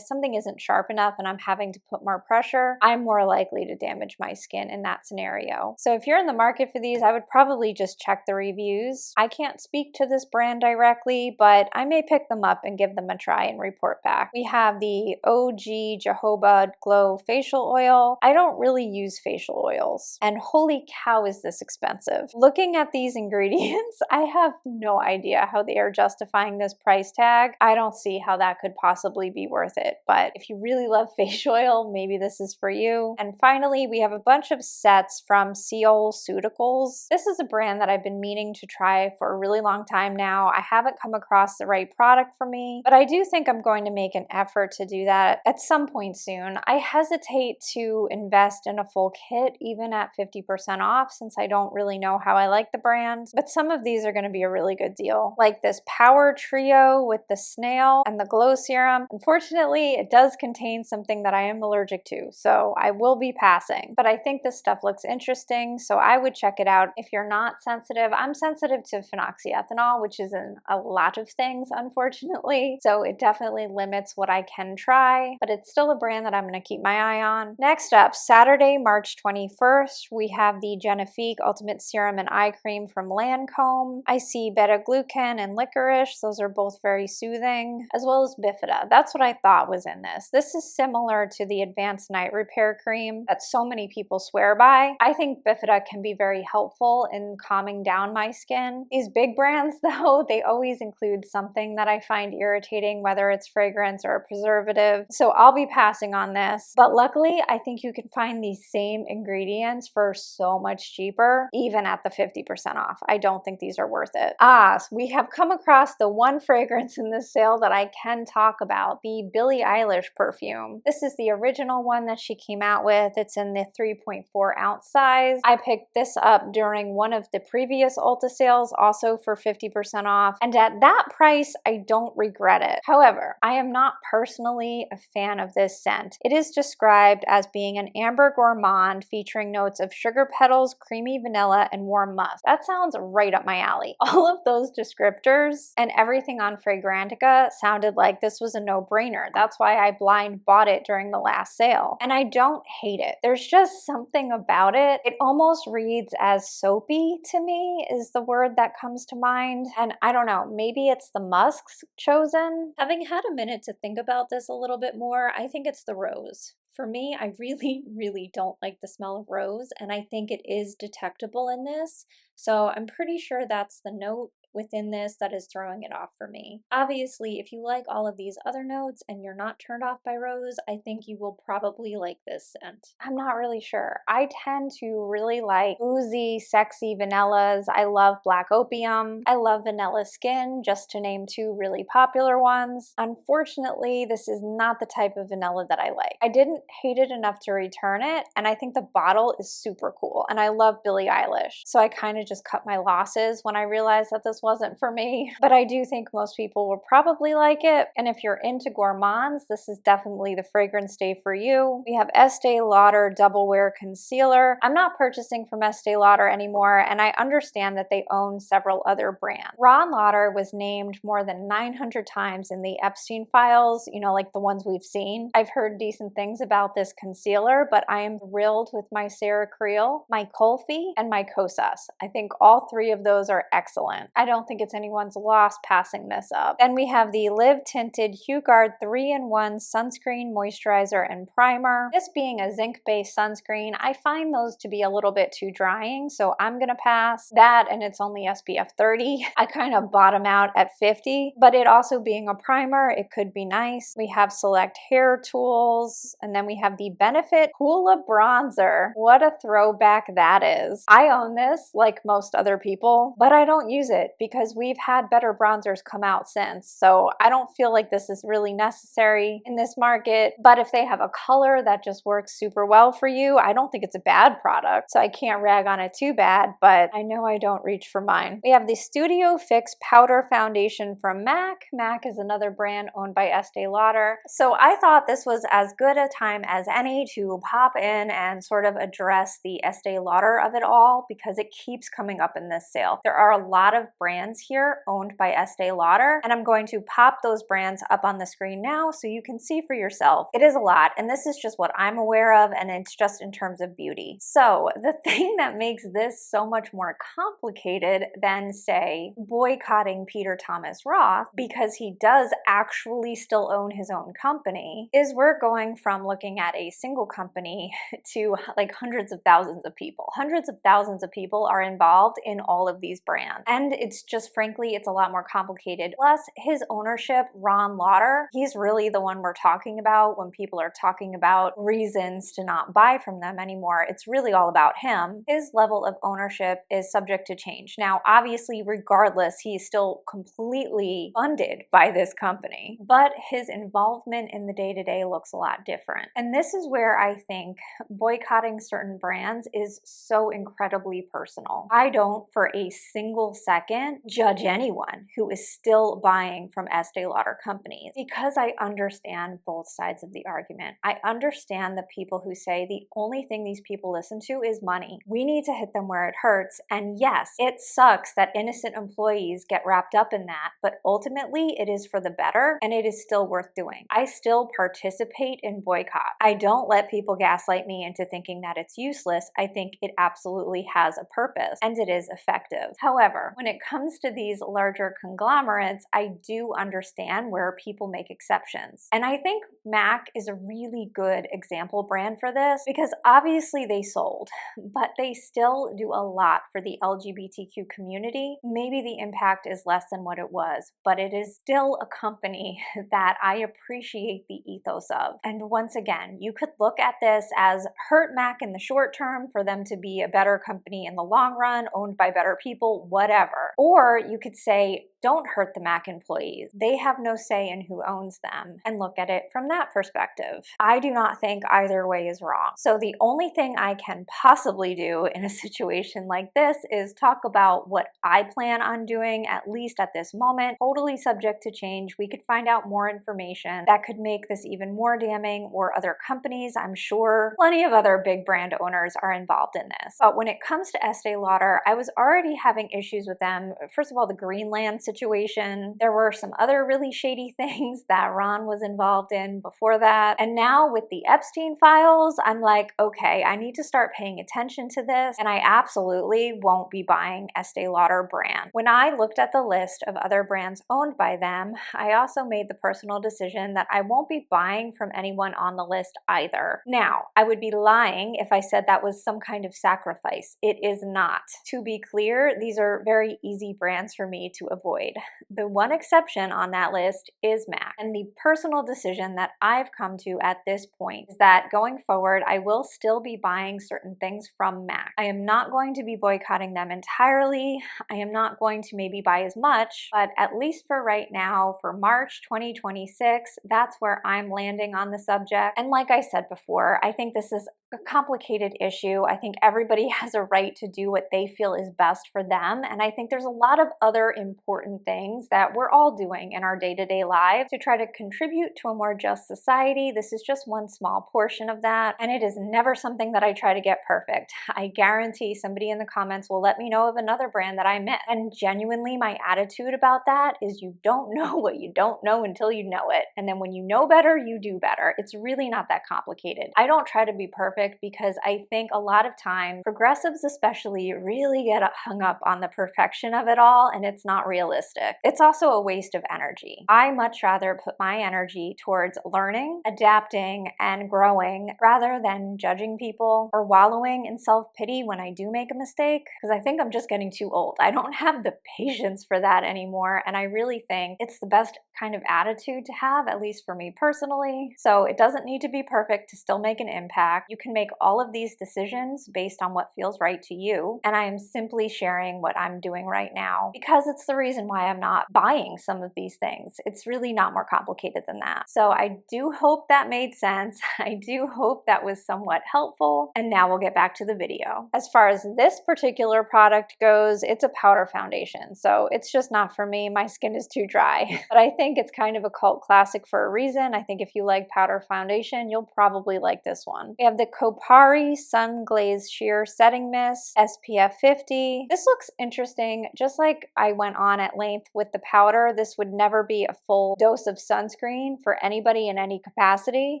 A: something isn't sharp enough and I'm having to put more pressure, I'm more likely to damage my skin in that scenario. So if you're in the market for these, I would probably just check the reviews. I can't speak to this brand directly, but I may pick them up and give them a try and report back. We have the OG Jojoba Glow Facial Oil. I don't really use facial oils, and holy cow is this expensive. Looking at these ingredients, I have no idea how they are justifying this price tag. I don't see how that could possibly be worth it, but if you really love facial oil, maybe this is for you. And finally, we have a bunch of sets from Seoul Ceuticals. This is a brand that I've been meaning to try for a really long time now. I haven't come across the right product for me, but I do think I'm going to make an effort to do that at some point soon. I hesitate to invest in a full kit even at 50% off since I don't really know how I like the brand, but some of these are going to be a really good deal. Like this Power Trio with the snail and the glow serum. Unfortunately, it does contain something that I am allergic to, so I will be passing, but I think this stuff looks interesting, so I would check it out. If you're not sensitive, I'm sensitive to phenoxyethanol, which is in a lot of things, unfortunately, so it definitely limits what I can try, but it's still a brand that I'm going to keep my eye on. Next up, Saturday March 21st, we have the Genifique Ultimate Serum and Eye Cream from Lancome. I see beta-glucan and licorice. Those are both very soothing, as well as bifida. That's what I thought was in this. This is similar to the Advanced Night Repair Cream that so many people swear by. I think bifida can be very helpful in calming down my skin. These big brands, though, they always include something that I find irritating, whether it's fragrance or a preservative. So I'll be passing on this. But luckily, I think you can find these same ingredients for so much cheaper, even at the 50% off. I don't think these are worth it. So we have come across the one fragrance in this sale that I can talk about, the Billie Eilish perfume. This is the original one that she came out with. It's in the 3.4 ounce size. I picked this up during one of the previous Ulta sales, also for 50% off. And at that price, I don't regret it. However, I am not personally a fan of this scent. It is described as being an amber gourmand featuring notes of sugar petals, creamy vanilla, and warm musk. That sounds right up my alley. All of those descriptors and everything on Fragrantica sounded like this was a no-brainer. That's why I blind bought it during the last sale. And I don't hate it. There's just something about it. It almost reads as soapy to me is the word that comes to mind. And I don't know, maybe it's the musks chosen. Having had a minute to think about this a little bit more, I think it's the rose. For me, I really don't like the smell of rose, and I think it is detectable in this. So I'm pretty sure that's the note within this that is throwing it off for me. Obviously, if you like all of these other notes and you're not turned off by rose, I think you will probably like this scent. I'm not really sure. I tend to really like oozy, sexy vanillas. I love Black Opium. I love Vanilla Skin, just to name two really popular ones. Unfortunately, this is not the type of vanilla that I like. I didn't hate it enough to return it, and I think the bottle is super cool, and I love Billie Eilish. So I kind of just cut my losses when I realized that this wasn't for me, but I do think most people will probably like it. And if you're into gourmands, this is definitely the fragrance day for you. We have Estee Lauder Double Wear Concealer. I'm not purchasing from Estee Lauder anymore, and I understand that they own several other brands. Ron Lauder was named more than 900 times in the Epstein files, you know, like the ones we've seen. I've heard decent things about this concealer, but I am thrilled with my Sarah Creel, my Colfi, and my Kosas. I think all three of those are excellent. I don't think it's anyone's loss passing this up. Then we have the Live Tinted HueGuard 3-in-1 Sunscreen, Moisturizer, and Primer. This being a zinc-based sunscreen, I find those to be a little bit too drying, so I'm gonna pass. That, and it's only SPF 30. I kind of bottom out at 50, but it also being a primer, it could be nice. We have Select Hair Tools, and then we have the Benefit Hoola Bronzer. What a throwback that is. I own this, like most other people, but I don't use it because we've had better bronzers come out since, so I don't feel like this is really necessary in this market. But if they have a color that just works super well for you, I don't think it's a bad product, so I can't rag on it too bad, but I know I don't reach for mine. We have the Studio Fix Powder Foundation from MAC. MAC is another brand owned by Estee Lauder, so I thought this was as good a time as any to pop in and sort of address the Estee Lauder of it all, because it keeps coming up in this sale. There are a lot of brands here owned by Estee Lauder, and I'm going to pop those brands up on the screen now so you can see for yourself. It is a lot, and this is just what I'm aware of, and it's just in terms of beauty. So the thing that makes this so much more complicated than, say, boycotting Peter Thomas Roth, because he does actually still own his own company, is we're going from looking at a single company to like hundreds of thousands of people. Hundreds of thousands of people are involved in all of these brands. And it's just, frankly, it's a lot more complicated. Plus, his ownership, Ron Lauder, he's really the one we're talking about when people are talking about reasons to not buy from them anymore. It's really all about him. His level of ownership is subject to change. Now, obviously, regardless, he's still completely funded by this company, but his involvement in the day-to-day looks a lot different. And this is where I think boycotting certain brands is so incredibly personal. I don't for a single second can't judge anyone who is still buying from Estee Lauder companies because I understand both sides of the argument. I understand the people who say the only thing these people listen to is money. We need to hit them where it hurts. And yes, it sucks that innocent employees get wrapped up in that, but ultimately it is for the better and it is still worth doing. I still participate in Boycott. I don't let people gaslight me into thinking that it's useless. I think it absolutely has a purpose and it is effective. However, when it comes to these larger conglomerates, I do understand where people make exceptions. And I think MAC is a really good example brand for this because obviously they sold, but they still do a lot for the LGBTQ community. Maybe the impact is less than what it was, but it is still a company that I appreciate the ethos of. And once again, you could look at this as hurt MAC in the short term for them to be a better company in the long run, owned by better people, whatever. Or you could say, don't hurt the MAC employees. They have no say in who owns them, and look at it from that perspective. I do not think either way is wrong. So the only thing I can possibly do in a situation like this is talk about what I plan on doing, at least at this moment, totally subject to change. We could find out more information that could make this even more damning, or other companies. I'm sure plenty of other big brand owners are involved in this. But when it comes to Estee Lauder, I was already having issues with them. First of all, the Greenland situation. There were some other really shady things that Ron was involved in before that. And now with the Epstein files, I'm like, okay, I need to start paying attention to this, and I absolutely won't be buying Estee Lauder brand. When I looked at the list of other brands owned by them, I also made the personal decision that I won't be buying from anyone on the list either. Now, I would be lying if I said that was some kind of sacrifice. It is not. To be clear, these are very easy brands for me to avoid. The one exception on that list is MAC, and the personal decision that I've come to at this point is that going forward, I will still be buying certain things from MAC. I am not going to be boycotting them entirely. I am not going to maybe buy as much, but at least for right now, for March 2026, that's where I'm landing on the subject. And like I said before, I think this is a complicated issue. I think everybody has a right to do what they feel is best for them, and I think there's a lot of other important things that we're all doing in our day-to-day lives to try to contribute to a more just society. This is just one small portion of that, and it is never something that I try to get perfect. I guarantee somebody in the comments will let me know of another brand that I missed, and genuinely my attitude about that is you don't know what you don't know until you know it, and then when you know better, you do better. It's really not that complicated. I don't try to be perfect because I think a lot of times, progressives especially, really get hung up on the perfection of it all, and it's not realistic. It's also a waste of energy. I much rather put my energy towards learning, adapting, and growing rather than judging people or wallowing in self-pity when I do make a mistake, because I think I'm just getting too old. I don't have the patience for that anymore, and I really think it's the best kind of attitude to have, at least for me personally. So it doesn't need to be perfect to still make an impact. You can make all of these decisions based on what feels right to you, and I am simply sharing what I'm doing right now because it's the reason why I'm not buying some of these things. It's really not more complicated than that. So I do hope that made sense. I do hope that was somewhat helpful, and now we'll get back to the video. As far as this particular product goes, it's a powder foundation, so it's just not for me. My skin is too dry, but I think it's kind of a cult classic for a reason. I think if you like powder foundation, you'll probably like this one. We have the Kopari Sun Glaze Sheer Setting Mist, SPF 50. This looks interesting. Just like I went on at length with the powder, this would never be a full dose of sunscreen for anybody in any capacity,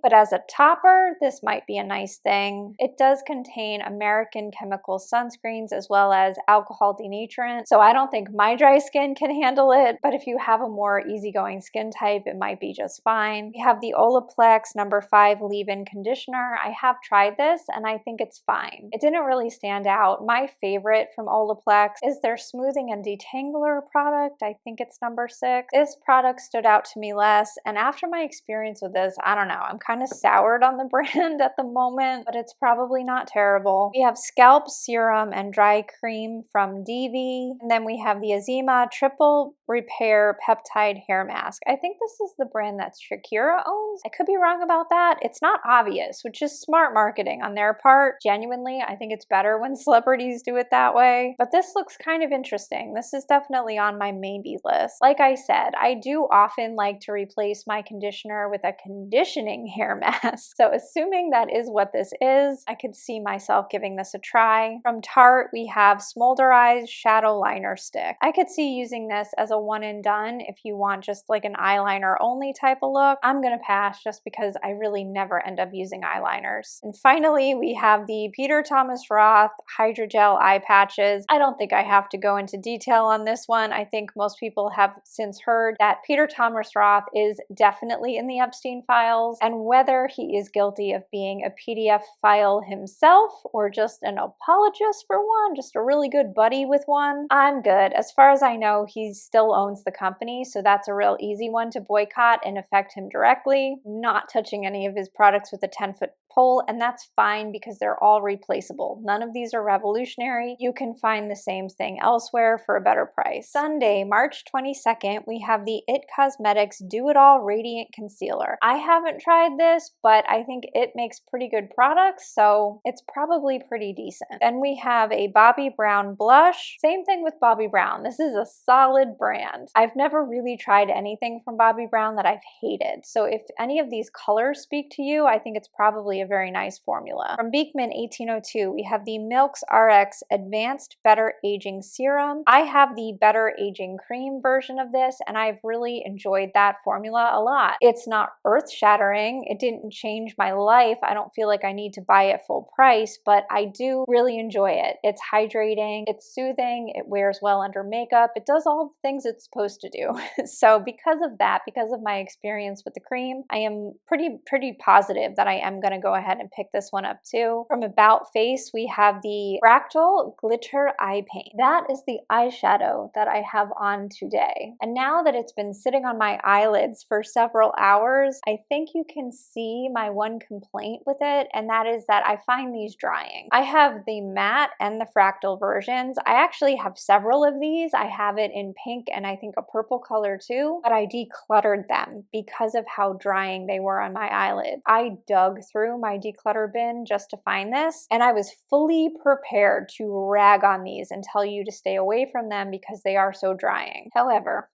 A: but as a topper, this might be a nice thing. It does contain American chemical sunscreens as well as alcohol denaturant, so I don't think my dry skin can handle it, but if you have a more easygoing skin type, it might be just fine. We have the Olaplex No. 5 Leave-In Conditioner. I have tried this and I think it's fine. It didn't really stand out. My favorite from Olaplex is their Smoothing and Detangler product. I think it's No. 6. This product stood out to me less, and after my experience with this, I don't know, I'm kind of soured on the brand at the moment, but it's probably not terrible. We have Scalp Serum and Dry Cream from Divi, and then we have the Azima Triple Repair Peptide Hair Mask. I think this is the brand that Shakira owns. I could be wrong about that. It's not obvious, which is smart marketing marketing on their part. Genuinely, I think it's better when celebrities do it that way. But this looks kind of interesting. This is definitely on my maybe list. Like I said, I do often like to replace my conditioner with a conditioning hair mask. So assuming that is what this is, I could see myself giving this a try. From Tarte, we have Smolderized Shadow Liner Stick. I could see using this as a one and done if you want just like an eyeliner only type of look. I'm gonna pass just because I really never end up using eyeliners. And finally, we have the Peter Thomas Roth Hydrogel Eye Patches. I don't think I have to go into detail on this one. I think most people have since heard that Peter Thomas Roth is definitely in the Epstein files, and whether he is guilty of being a PDF file himself or just an apologist for one, just a really good buddy with one, I'm good. As far as I know, he still owns the company, so that's a real easy one to boycott and affect him directly. Not touching any of his products with a 10-foot pole, and that's fine because they're all replaceable. None of these are revolutionary. You can find the same thing elsewhere for a better price. Sunday, March 22nd, we have the IT Cosmetics Do It All Radiant Concealer. I haven't tried this, but I think it makes pretty good products, so it's probably pretty decent. Then we have a Bobbi Brown blush. Same thing with Bobbi Brown. This is a solid brand. I've never really tried anything from Bobbi Brown that I've hated, so if any of these colors speak to you, I think it's probably a very nice formula. From Beekman 1802, we have the Milks RX Advanced Better Aging Serum. I have the Better Aging Cream version of this, and I've really enjoyed that formula a lot. It's not earth-shattering. It didn't change my life. I don't feel like I need to buy it full price, but I do really enjoy it. It's hydrating, it's soothing, it wears well under makeup, it does all the things it's supposed to do. So because of that, because of my experience with the cream, I am pretty positive that I am going to go ahead and pick this one up too. From About Face, we have the Fractal Glitter Eye Paint. That is the eyeshadow that I have on today. And now that it's been sitting on my eyelids for several hours, I think you can see my one complaint with it, and that is that I find these drying. I have the matte and the fractal versions. I actually have several of these. I have it in pink and I think a purple color too, but I decluttered them because of how drying they were on my eyelid. I dug through my declutter bin just to find this, and I was fully prepared to rag on these and tell you to stay away from them because they are so drying. However,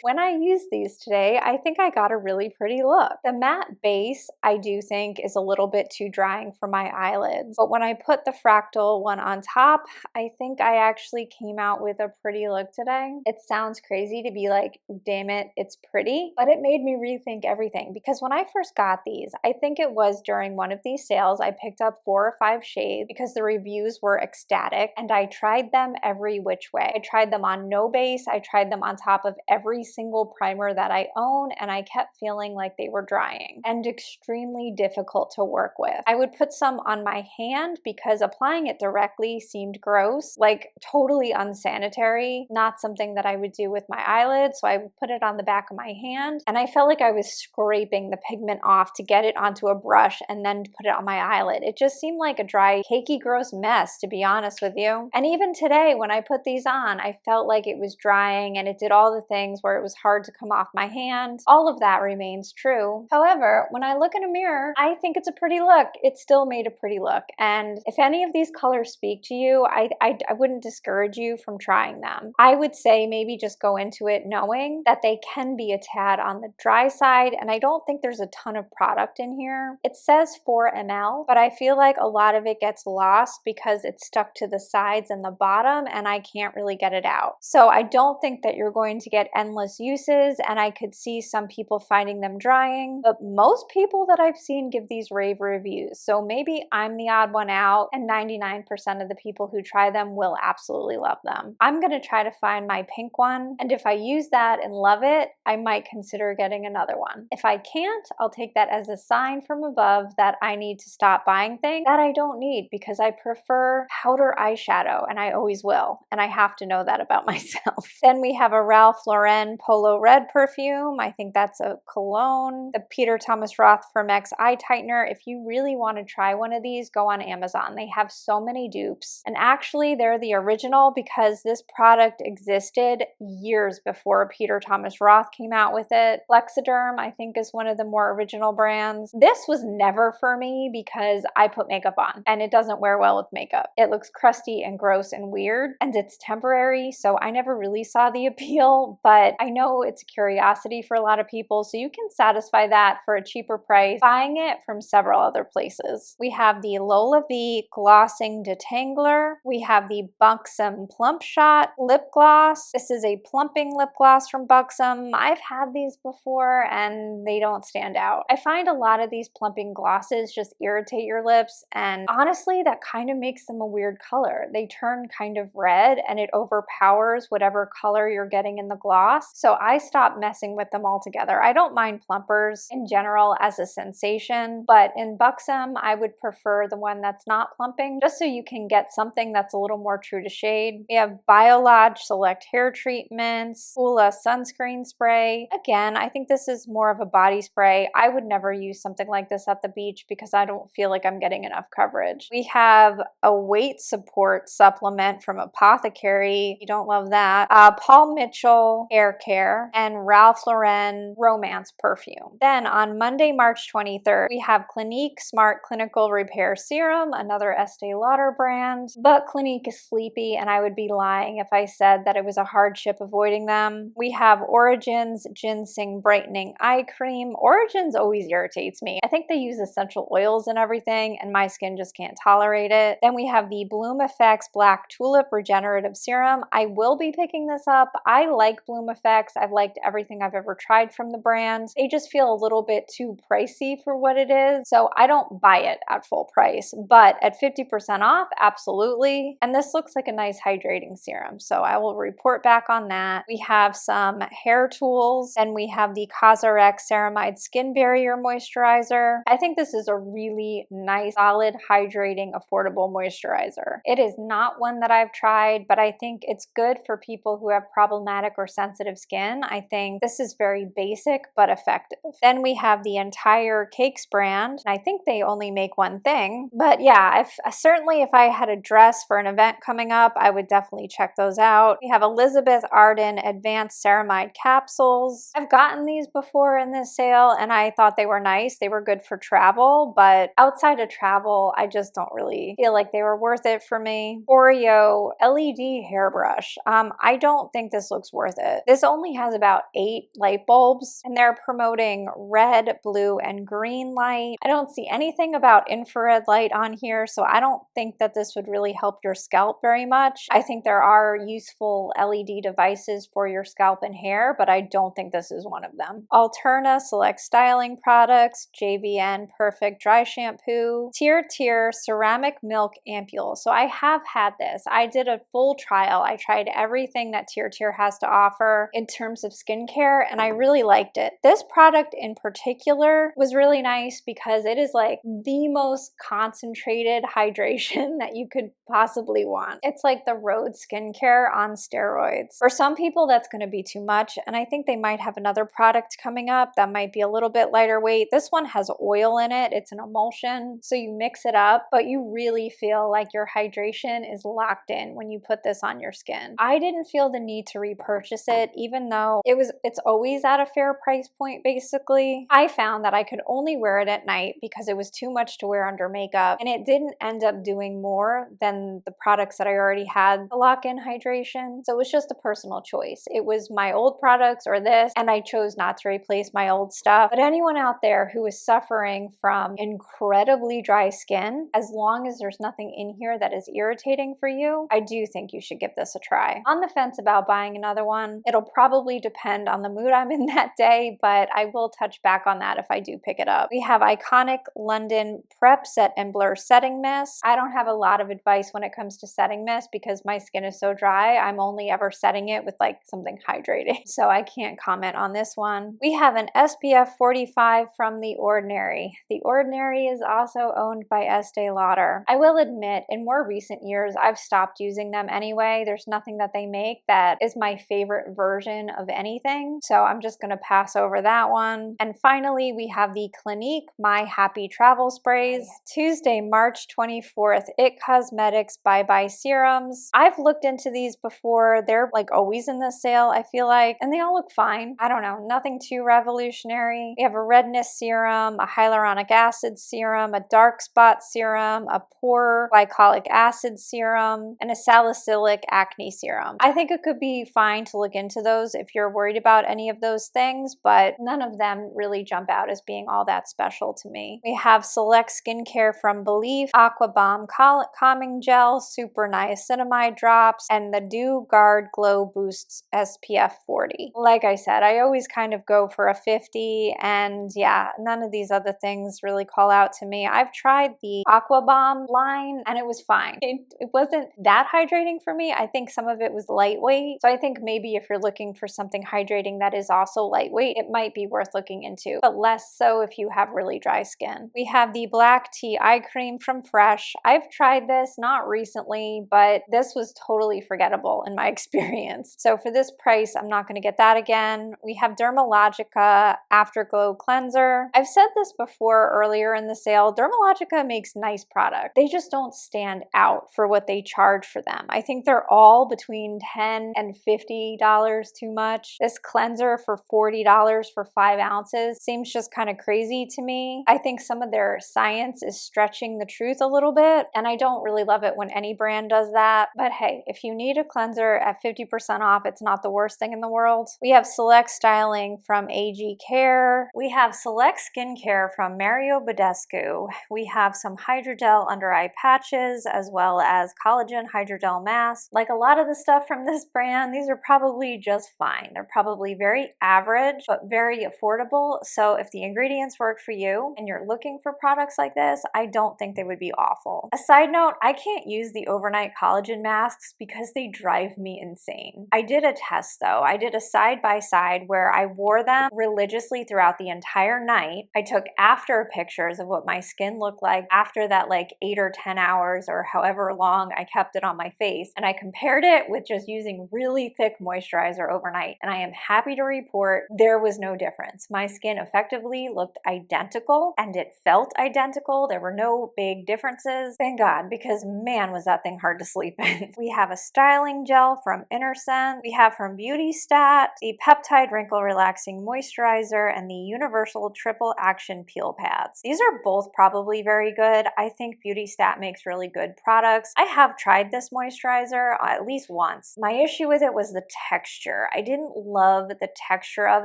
A: when I used these today, I think I got a really pretty look. The matte base, I do think, is a little bit too drying for my eyelids, but when I put the fractal one on top, I think I actually came out with a pretty look today. It sounds crazy to be like, damn it, it's pretty, but it made me rethink everything, because when I first got these, I think it was during one of these sales, I picked up 4 or 5 shades because the reviews were ecstatic, and I tried them every which way. I tried them on no base, I tried them on top of every single primer that I own, and I kept feeling like they were drying and extremely difficult to work with. I would put some on my hand because applying it directly seemed gross, like totally unsanitary, not something that I would do with my eyelids, so I would put it on the back of my hand, and I felt like I was scraping the pigment off to get it onto a brush and then put it on my eyelid. It just seemed like a dry, cakey, gross mess, to be honest with you. And even today, when I put these on, I felt like it was drying and it did all the things where it was hard to come off my hand. All of that remains true. However, when I look in a mirror, I think it's a pretty look. It still made a pretty look. And if any of these colors speak to you, I wouldn't discourage you from trying them. I would say maybe just go into it knowing that they can be a tad on the dry side, and I don't think there's a ton of product in here. It says 4 ml, but I feel like a lot of it gets lost because it's stuck to the sides and the bottom, and I can't really get it out. So I don't think that you're going to get endless uses, and I could see some people finding them drying, but most people that I've seen give these rave reviews. So maybe I'm the odd one out, and 99% of the people who try them will absolutely love them. I'm gonna try to find my pink one, and if I use that and love it, I might consider getting another one. If I can't, I'll take that as a sign from above that I need to stop buying things that I don't need, because I prefer powder eyeshadow, and I always will, and I have to know that about myself. Then we have a Ralph Lauren Polo Red perfume. I think that's a cologne. The Peter Thomas Roth Firmex Eye Tightener. If you really want to try one of these, go on Amazon. They have so many dupes, and actually they're the original because this product existed years before Peter Thomas Roth came out with it. Plexiderm, I think, is one of the more original brands. This was never for me me because I put makeup on and it doesn't wear well with makeup. It looks crusty and gross and weird, and it's temporary, so I never really saw the appeal, but I know it's a curiosity for a lot of people, so you can satisfy that for a cheaper price buying it from several other places. We have the Lola V Glossing Detangler. We have the Buxom Plump Shot Lip Gloss. This is a plumping lip gloss from Buxom. I've had these before and they don't stand out. I find a lot of these plumping glosses just irritate your lips, and honestly that kind of makes them a weird color. They turn kind of red and it overpowers whatever color you're getting in the gloss. So I stopped messing with them altogether. I don't mind plumpers in general as a sensation, but in Buxom I would prefer the one that's not plumping, just so you can get something that's a little more true to shade. We have Biolodge Select Hair Treatments, Ula Sunscreen Spray. Again, I think this is more of a body spray. I would never use something like this at the beach because I don't feel like I'm getting enough coverage. We have a weight support supplement from Apothecary. You don't love that. Paul Mitchell Hair Care and Ralph Lauren Romance Perfume. Then on Monday, March 23rd, we have Clinique Smart Clinical Repair Serum, another Estee Lauder brand, but Clinique is sleepy and I would be lying if I said that it was a hardship avoiding them. We have Origins Ginseng Brightening Eye Cream. Origins always irritates me. I think they use essential oils and everything and my skin just can't tolerate it. Then we have the Bloom Effects Black Tulip Regenerative Serum. I will be picking this up. I like Bloom Effects. I've liked everything I've ever tried from the brand. They just feel a little bit too pricey for what it is, so I don't buy it at full price, but at 50% off, absolutely. And this looks like a nice hydrating serum, so I will report back on that. We have some hair tools, and we have the Cosrx Ceramide Skin Barrier Moisturizer. I think this is a really nice, solid, hydrating, affordable moisturizer. It is not one that I've tried, but I think it's good for people who have problematic or sensitive skin. I think this is very basic but effective. Then we have the entire Cakes brand. I think they only make one thing, but yeah, certainly if I had a dress for an event coming up, I would definitely check those out. We have Elizabeth Arden Advanced Ceramide Capsules. I've gotten these before in this sale and I thought they were nice. They were good for travel, but outside of travel, I just don't really feel like they were worth it for me. Oreo LED Hairbrush. I don't think this looks worth it. This only has about 8 light bulbs and they're promoting red, blue, and green light. I don't see anything about infrared light on here, so I don't think that this would really help your scalp very much. I think there are useful LED devices for your scalp and hair, but I don't think this is one of them. Alterna Select Styling Products, JVN Perfect Dry Shampoo, Tier Ceramic Milk Ampule. So I have had this. I did a full trial. I tried everything that Tier has to offer in terms of skincare, and I really liked it. This product in particular was really nice because it is like the most concentrated hydration that you could possibly want. It's like the Rhode skincare on steroids. For some people, that's going to be too much, and I think they might have another product coming up that might be a little bit lighter weight. This one has oil in it. It's an emulsion, so you mix it up, but you really feel like your hydration is locked in when you put this on your skin. I didn't feel the need to repurchase it, even though it's always at a fair price point, basically. I found that I could only wear it at night because it was too much to wear under makeup, and it didn't end up doing more than the products that I already had to lock in hydration. So it was just a personal choice. It was my old products or this, and I chose not to replace my old stuff. But anyone out there who is suffering from incredibly dry skin, as long as there's nothing in here that is irritating for you, I do think you should give this a try. On the fence about buying another one. It'll probably depend on the mood I'm in that day, but I will touch back on that if I do pick it up. We have Iconic London Prep Set and Blur Setting Mist. I don't have a lot of advice when it comes to setting mist because my skin is so dry. I'm only ever setting it with like something hydrating, so I can't comment on this one. We have an SPF 45 from The Ordinary. The Ordinary is also owned by Estee Lauder. I will admit, in more recent years, I've stopped using them anyway. There's nothing that they make that is my favorite version of anything, so I'm just gonna pass over that one. And finally, we have the Clinique My Happy Travel Sprays. Tuesday, March 24th, It Cosmetics Bye Bye Serums. I've looked into these before. They're like always in the sale, I feel like, and they all look fine. I don't know, nothing too revolutionary. We have a redness serum, a hyaluronic acid serum, a dark spot serum, a pore glycolic acid serum, and a salicylic acne serum. I think it could be fine to look into those if you're worried about any of those things, but none of them really jump out as being all that special to me. We have Select Skincare from Belief, Aqua Bomb Calming Gel, Super Niacinamide Drops, and the Dew Guard Glow Boosts SPF 40. Like I said, I always kind of go for a 50, and yeah, none of these other things really call out to me. I've tried the Aqua Bomb line and it was fine. It wasn't that hydrating for me. I think some of it was lightweight. So I think maybe if you're looking for something hydrating that is also lightweight, it might be worth looking into, but less so if you have really dry skin. We have the Black Tea Eye Cream from Fresh. I've tried this, not recently, but this was totally forgettable in my experience. So for this price, I'm not going to get that again. We have Dermalogica Afterglow Cleanser. I've said this before earlier in the sale, Dermalogica makes nice product. They just don't stand out for what they charge for them. I think they're all between $10 and $50 too much. This cleanser for $40 for 5 ounces seems just kind of crazy to me. I think some of their science is stretching the truth a little bit, and I don't really love it when any brand does that. But hey, if you need a cleanser at 50% off, it's not the worst thing in the world. We have Select Styling from AG Care. We have Select Skincare from Mario Badescu. We have some Hydrogel under eye patches as well as collagen hydrogel mask. Like a lot of the stuff from this brand, these are probably just fine. They're probably very average, but very affordable. So if the ingredients work for you and you're looking for products like this, I don't think they would be awful. A side note, I can't use the overnight collagen masks because they drive me insane. I did a test though. I did a side-by-side where I wore them religiously throughout the entire night. I took after pictures of what my skin looked like after that like 8 or 10 hours or however long I kept it on my face, and I compared it with just using really thick moisturizer overnight, and I am happy to report there was no difference. My skin effectively looked identical and it felt identical. There were no big differences. Thank God, because man, was that thing hard to sleep in. We have a styling gel from Innercent. We have from Beauty Stat the Peptide Wrinkle Relaxing Moisturizer and the Universal Triple Action Peel Pads. These are both probably very good. I think Beauty Stat makes really good products. I have tried this moisturizer at least once. My issue with it was the texture. I didn't love the texture of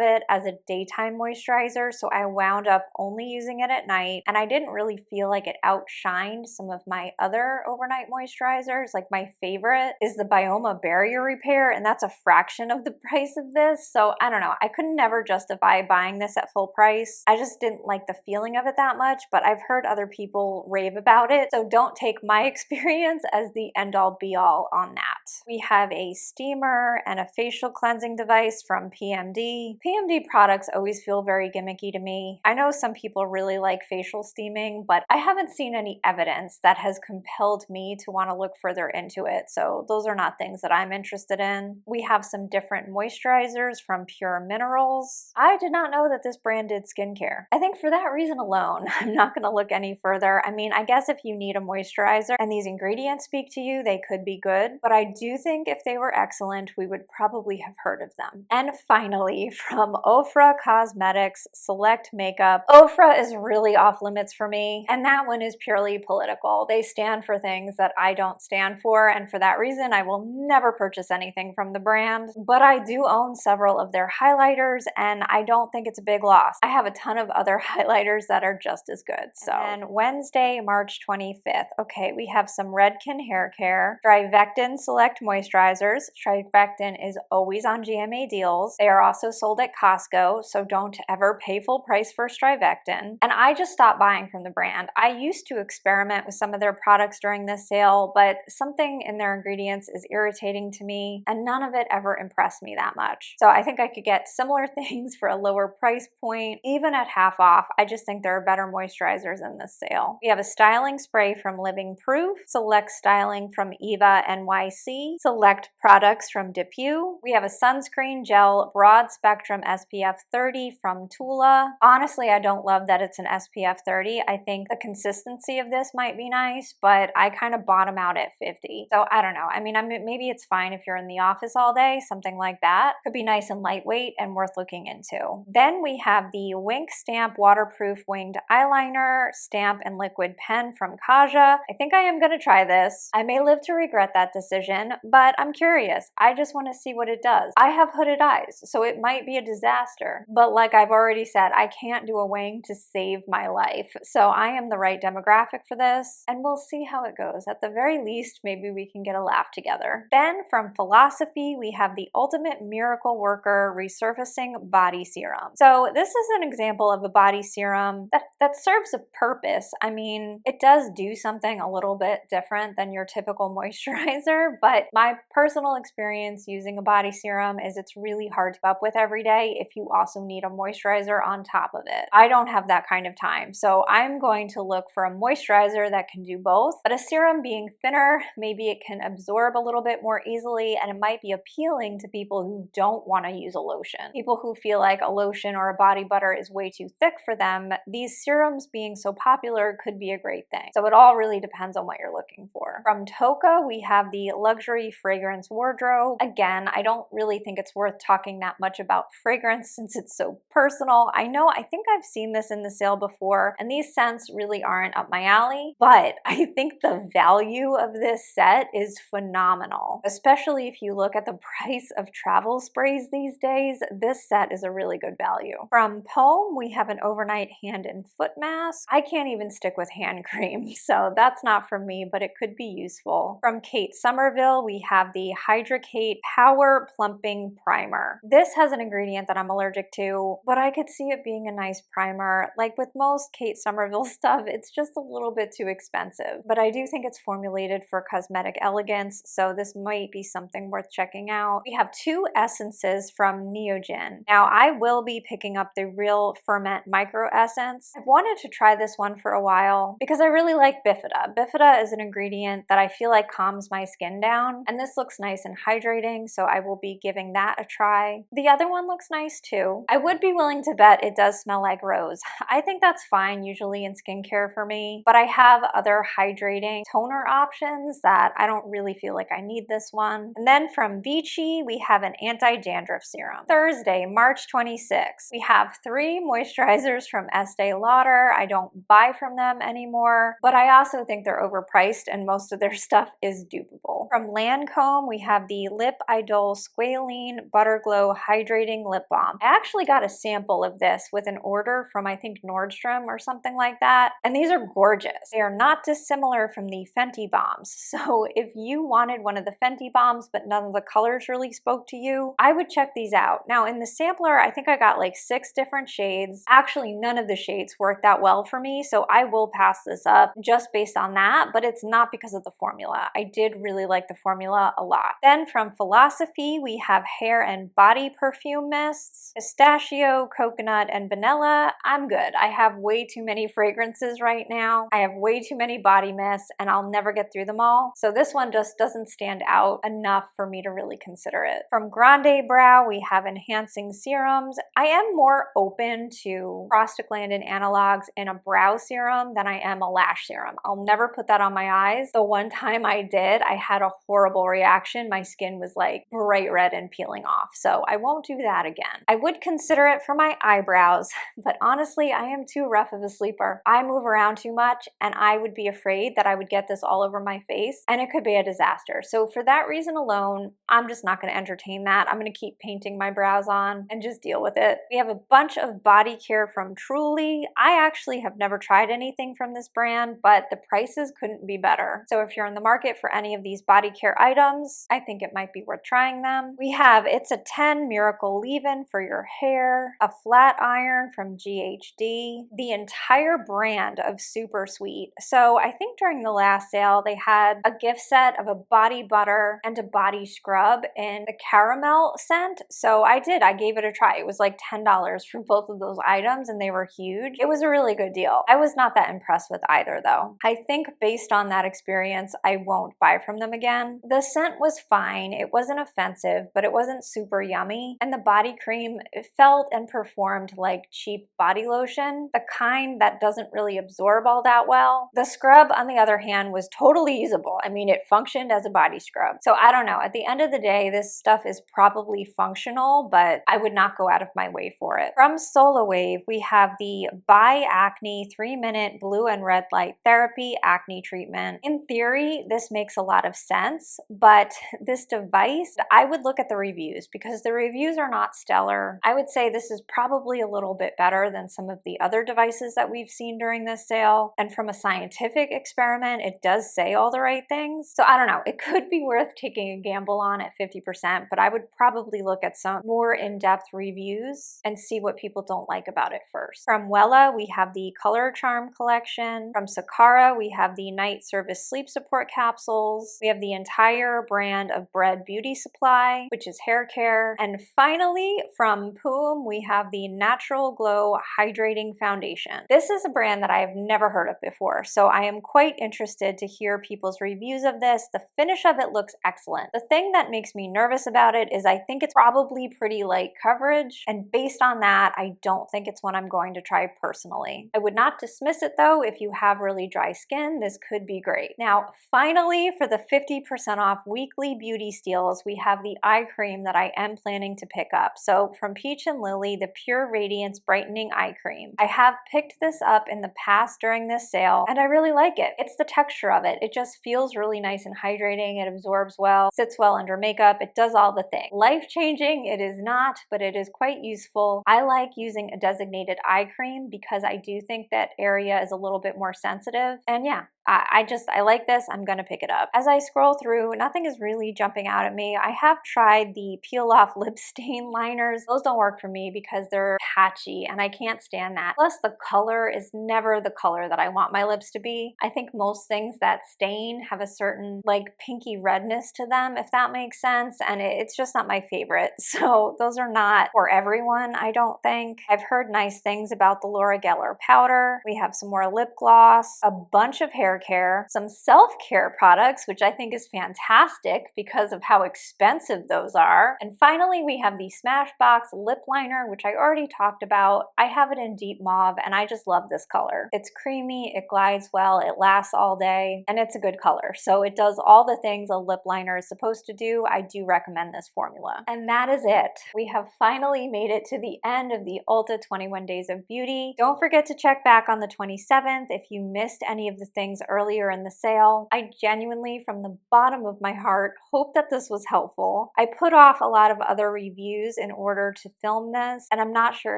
A: it as a daytime moisturizer, so I wound up only using it at night, and I didn't really feel like it outshined some of my other overnight moisturizers. Like my favorite is the Bioma Barrier Repair, and that's a fraction of the price of this, so I don't know. I could never justify buying this at full price. I just didn't like the feeling of it that much, but I've heard other people rave about it, so don't take my experience as the end-all be-all on that. We have a steamer and a facial cleansing device from PMD. PMD products always feel very gimmicky to me. I know some people really like facial steaming, but I haven't seen any evidence that has compelled me to want to look further into it, so those are not things that I'm interested in. We have some different moisturizers from Pure Minerals. I did not know that this brand did skincare. I think for that reason alone, I'm not going to look any further. I mean, I guess if you need a moisturizer and these ingredients speak to you, they could be good, but I do think if they were excellent, we would probably have heard of them. And finally, from Ofra Cosmetics Select Makeup. Ofra is really off limits for me, and that one is purely political. They stand for things that I don't stand for, and for that reason, I will never purchase anything from the brand, but I do own several of their highlighters, and I don't think it's a big loss. I have a ton of other highlighters that are just as good. So, and Wednesday, March 25th. Okay, we have some Redken Hair Care, Strivectin Select Moisturizers. Strivectin is always on GMA deals. They are also sold at Costco, so don't ever pay full price for Strivectin. And I just stopped buying from the brand. I used to experiment with some of their products during this sale, but something in their ingredients is irritating to me, and none of it ever impressed me that much. So I think I could get similar things for a lower price point, even at half off. I just think there are better moisturizers in this sale. We have a styling spray from Living Proof, Select Styling from Eva NYC, Select products from Depew. We have a sunscreen gel broad spectrum SPF 30 from Tula. Honestly, I don't love that it's an SPF 30. I think the consistency of this might be nice, but I kind of bottom out at 50. So I don't know. I mean, maybe it's fine if you're in the office all day, something like that. Could be nice and lightweight and worth looking into. Then we have the Wink Stamp Waterproof Winged eyeliner, stamp, and liquid pen from Kaja. I think I am gonna try this. I may live to regret that decision, but I'm curious. I just want to see what it does. I have hooded eyes, so it might be a disaster. But like I've already said, I can't do a wing to save my life. So I am the right demographic for this, and we'll see how it goes. At the very least, maybe we can get a laugh together. Then from Philosophy, we have the Ultimate Miracle Worker Resurfacing Body Serum. So this is an example of a body serum that serves a purpose. I mean, it does do something a little bit different than your typical moisturizer, but my personal experience using a body serum is it's really hard to keep up with every day if you also need a moisturizer on top of it. I don't have that kind of time, so I'm going to look for a moisturizer that can do both, but a serum being thinner, maybe it can absorb a little bit more easily, and it might be appealing to people who don't want to use a lotion. People who feel like a lotion or a body butter is way too thick for them, these serums being so popular could be a great thing. So it all really depends on what you're looking for. From Tocca, we have the Luxury Fragrance Wardrobe. Again, I don't really think it's worth talking that much about fragrance since it's so personal. I think I've seen this in the sale before, and these scents really aren't up my alley, but I think the value of this set is phenomenal, especially if you look at the price of travel sprays these days. This set is a really good value. From Poem, we have an overnight hand and foot mask. I can't even stick with hand cream, so that's not for me, but it could be useful. From Kate Somerville, we have the Hydracate Power Plumping Primer. This has an ingredient that I'm allergic to, but I could see it being a nice primer. Like with most Kate Somerville stuff, it's just a little bit too expensive, but I do think it's formulated for cosmetic elegance, so this might be something worth checking out. We have two essences from Neogen. Now, I will be picking up the Real Ferment Micro Essence. I've wanted to try this one for a while because I really like Bifida. Bifida is an ingredient that I feel like calms my skin down, and this looks nice and hydrating, so I will be giving that a try. The other one looks nice too. I would be willing to bet it does smell like rose. I think that's fine usually in skincare for me, but I have other hydrating toner options that I don't really feel like I need this one. And then from Vichy, we have an anti-dandruff serum. Thursday, March 26th, we have 3 moisturizers from Estee Lauder. I don't buy from them anymore, but I also think they're overpriced and most of their stuff is dupable. From Lancome, we have the Lip Idole Squalene Butter Glow Hydrating Lip Balm. I actually got a sample of this with an order from I think Nordstrom or something like that, and these are gorgeous. They are not dissimilar from the Fenty bombs, so if you wanted one of the Fenty bombs but none of the colors really spoke to you, I would check these out. Now in the sampler, I think I got like 6 different shades. Actually, none of the shades worked that well for me, so I will pass this up just based on that, but it's not because of the formula. I did really like the formula a lot. Then from Philosophy, we have hair and body perfume mists, pistachio, coconut, and vanilla. I'm good. I have way too many fragrances right now. I have way too many body mists, and I'll never get through them all. So this one just doesn't stand out enough for me to really consider it. From Grande Brow, we have enhancing serums. I am more open to prostaglandin analogs in a brow serum than I am a lash serum. I'll never put that on my eyes. The one time I did, I had a horrible reaction. My skin was like bright red and peeling off, so I won't do that again. I would consider it for my eyebrows, but honestly, I am too rough of a sleeper. I move around too much, and I would be afraid that I would get this all over my face, and it could be a disaster. So for that reason alone, I'm just not going to entertain that. I'm going to keep painting my brows on and just deal with it. We have a bunch of body care from Truly. I actually have never tried anything from this brand, but the prices couldn't be better. So if you're in the market for any of these body care items, I think it might be worth trying them. We have It's a 10 Miracle Leave-In for your hair, a flat iron from GHD, the entire brand of Super Sweet. So I think during the last sale, they had a gift set of a body butter and a body scrub in the caramel scent. So I gave it a try. It was like $10 for both of those items, and they were huge. It was a really good deal. I was not that impressed with either though. I think based on that experience, I won't buy from them again. The scent was fine. It wasn't offensive, but it wasn't super yummy. And the body cream, it felt and performed like cheap body lotion, the kind that doesn't really absorb all that well. The scrub, on the other hand, was totally usable. I mean, it functioned as a body scrub. So I don't know. At the end of the day, this stuff is probably functional, but I would not go out of my way for it. From Sola Wave, we have the body Dry Acne 3-minute blue and red light therapy acne treatment. In theory, this makes a lot of sense, but this device, I would look at the reviews because the reviews are not stellar. I would say this is probably a little bit better than some of the other devices that we've seen during this sale. And from a scientific experiment, it does say all the right things. So I don't know, it could be worth taking a gamble on at 50%, but I would probably look at some more in-depth reviews and see what people don't like about it first. From Wella, we have the Color Charm collection. From Sakara, we have the Night Service Sleep Support capsules. We have the entire brand of Bread Beauty Supply, which is hair care. And finally, from Poom, we have the Natural Glow Hydrating Foundation. This is a brand that I have never heard of before, so I am quite interested to hear people's reviews of this. The finish of it looks excellent. The thing that makes me nervous about it is I think it's probably pretty light coverage, and based on that, I don't think it's one I'm going to try personally. I would not dismiss it though. If you have really dry skin, this could be great. Now, finally, for the 50% off weekly beauty steals, we have the eye cream that I am planning to pick up. So from Peach and Lily, the Pure Radiance Brightening Eye Cream. I have picked this up in the past during this sale, and I really like it. It's the texture of it. It just feels really nice and hydrating. It absorbs well, sits well under makeup. It does all the things. Life-changing, it is not, but it is quite useful. I like using a designated eye cream because I do think that area is a little bit more sensitive. And yeah, I like this. I'm gonna pick it up. As I scroll through, nothing is really jumping out at me. I have tried the peel off lip stain liners. Those don't work for me because they're patchy and I can't stand that. Plus the color is never the color that I want my lips to be. I think most things that stain have a certain like pinky redness to them, if that makes sense, and it's just not my favorite. So those are not for everyone, I don't think. I've heard nice things about the Laura Geller powder. We have some more lip gloss, a bunch of hair care, some self-care products, which I think is fantastic because of how expensive those are. And finally, we have the Smashbox Lip Liner, which I already talked about. I have it in deep mauve and I just love this color. It's creamy, it glides well, it lasts all day, and it's a good color. So it does all the things a lip liner is supposed to do. I do recommend this formula. And that is it. We have finally made it to the end of the Ulta 21 Days of Beauty. Don't forget to check back on the 27th if you missed any of the things earlier in the sale. I genuinely, from the bottom of my heart, hope that this was helpful. I put off a lot of other reviews in order to film this, and I'm not sure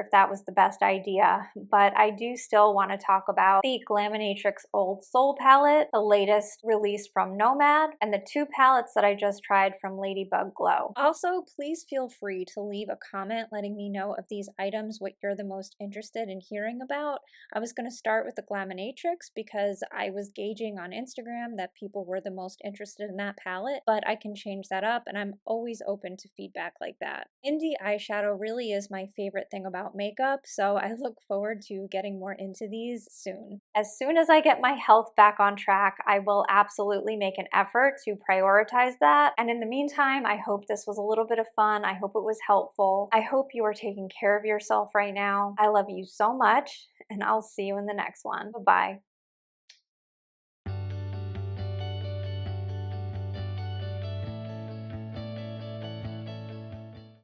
A: if that was the best idea, but I do still want to talk about the Glaminatrix Old Soul palette, the latest release from Nomad, and the two palettes that I just tried from Ladybug Glow. Also, please feel free to leave a comment letting me know of these items what you're the most interested in hearing about. I was going to start with the Glaminatrix because I was gauging on Instagram that people were the most interested in that palette, but I can change that up and I'm always open to feedback like that. Indie eyeshadow really is my favorite thing about makeup, so I look forward to getting more into these soon. As soon as I get my health back on track, I will absolutely make an effort to prioritize that. And in the meantime, I hope this was a little bit of fun. I hope it was helpful. I hope you are taking care of yourself right now. I love you so much, and I'll see you in the next one. Bye-bye.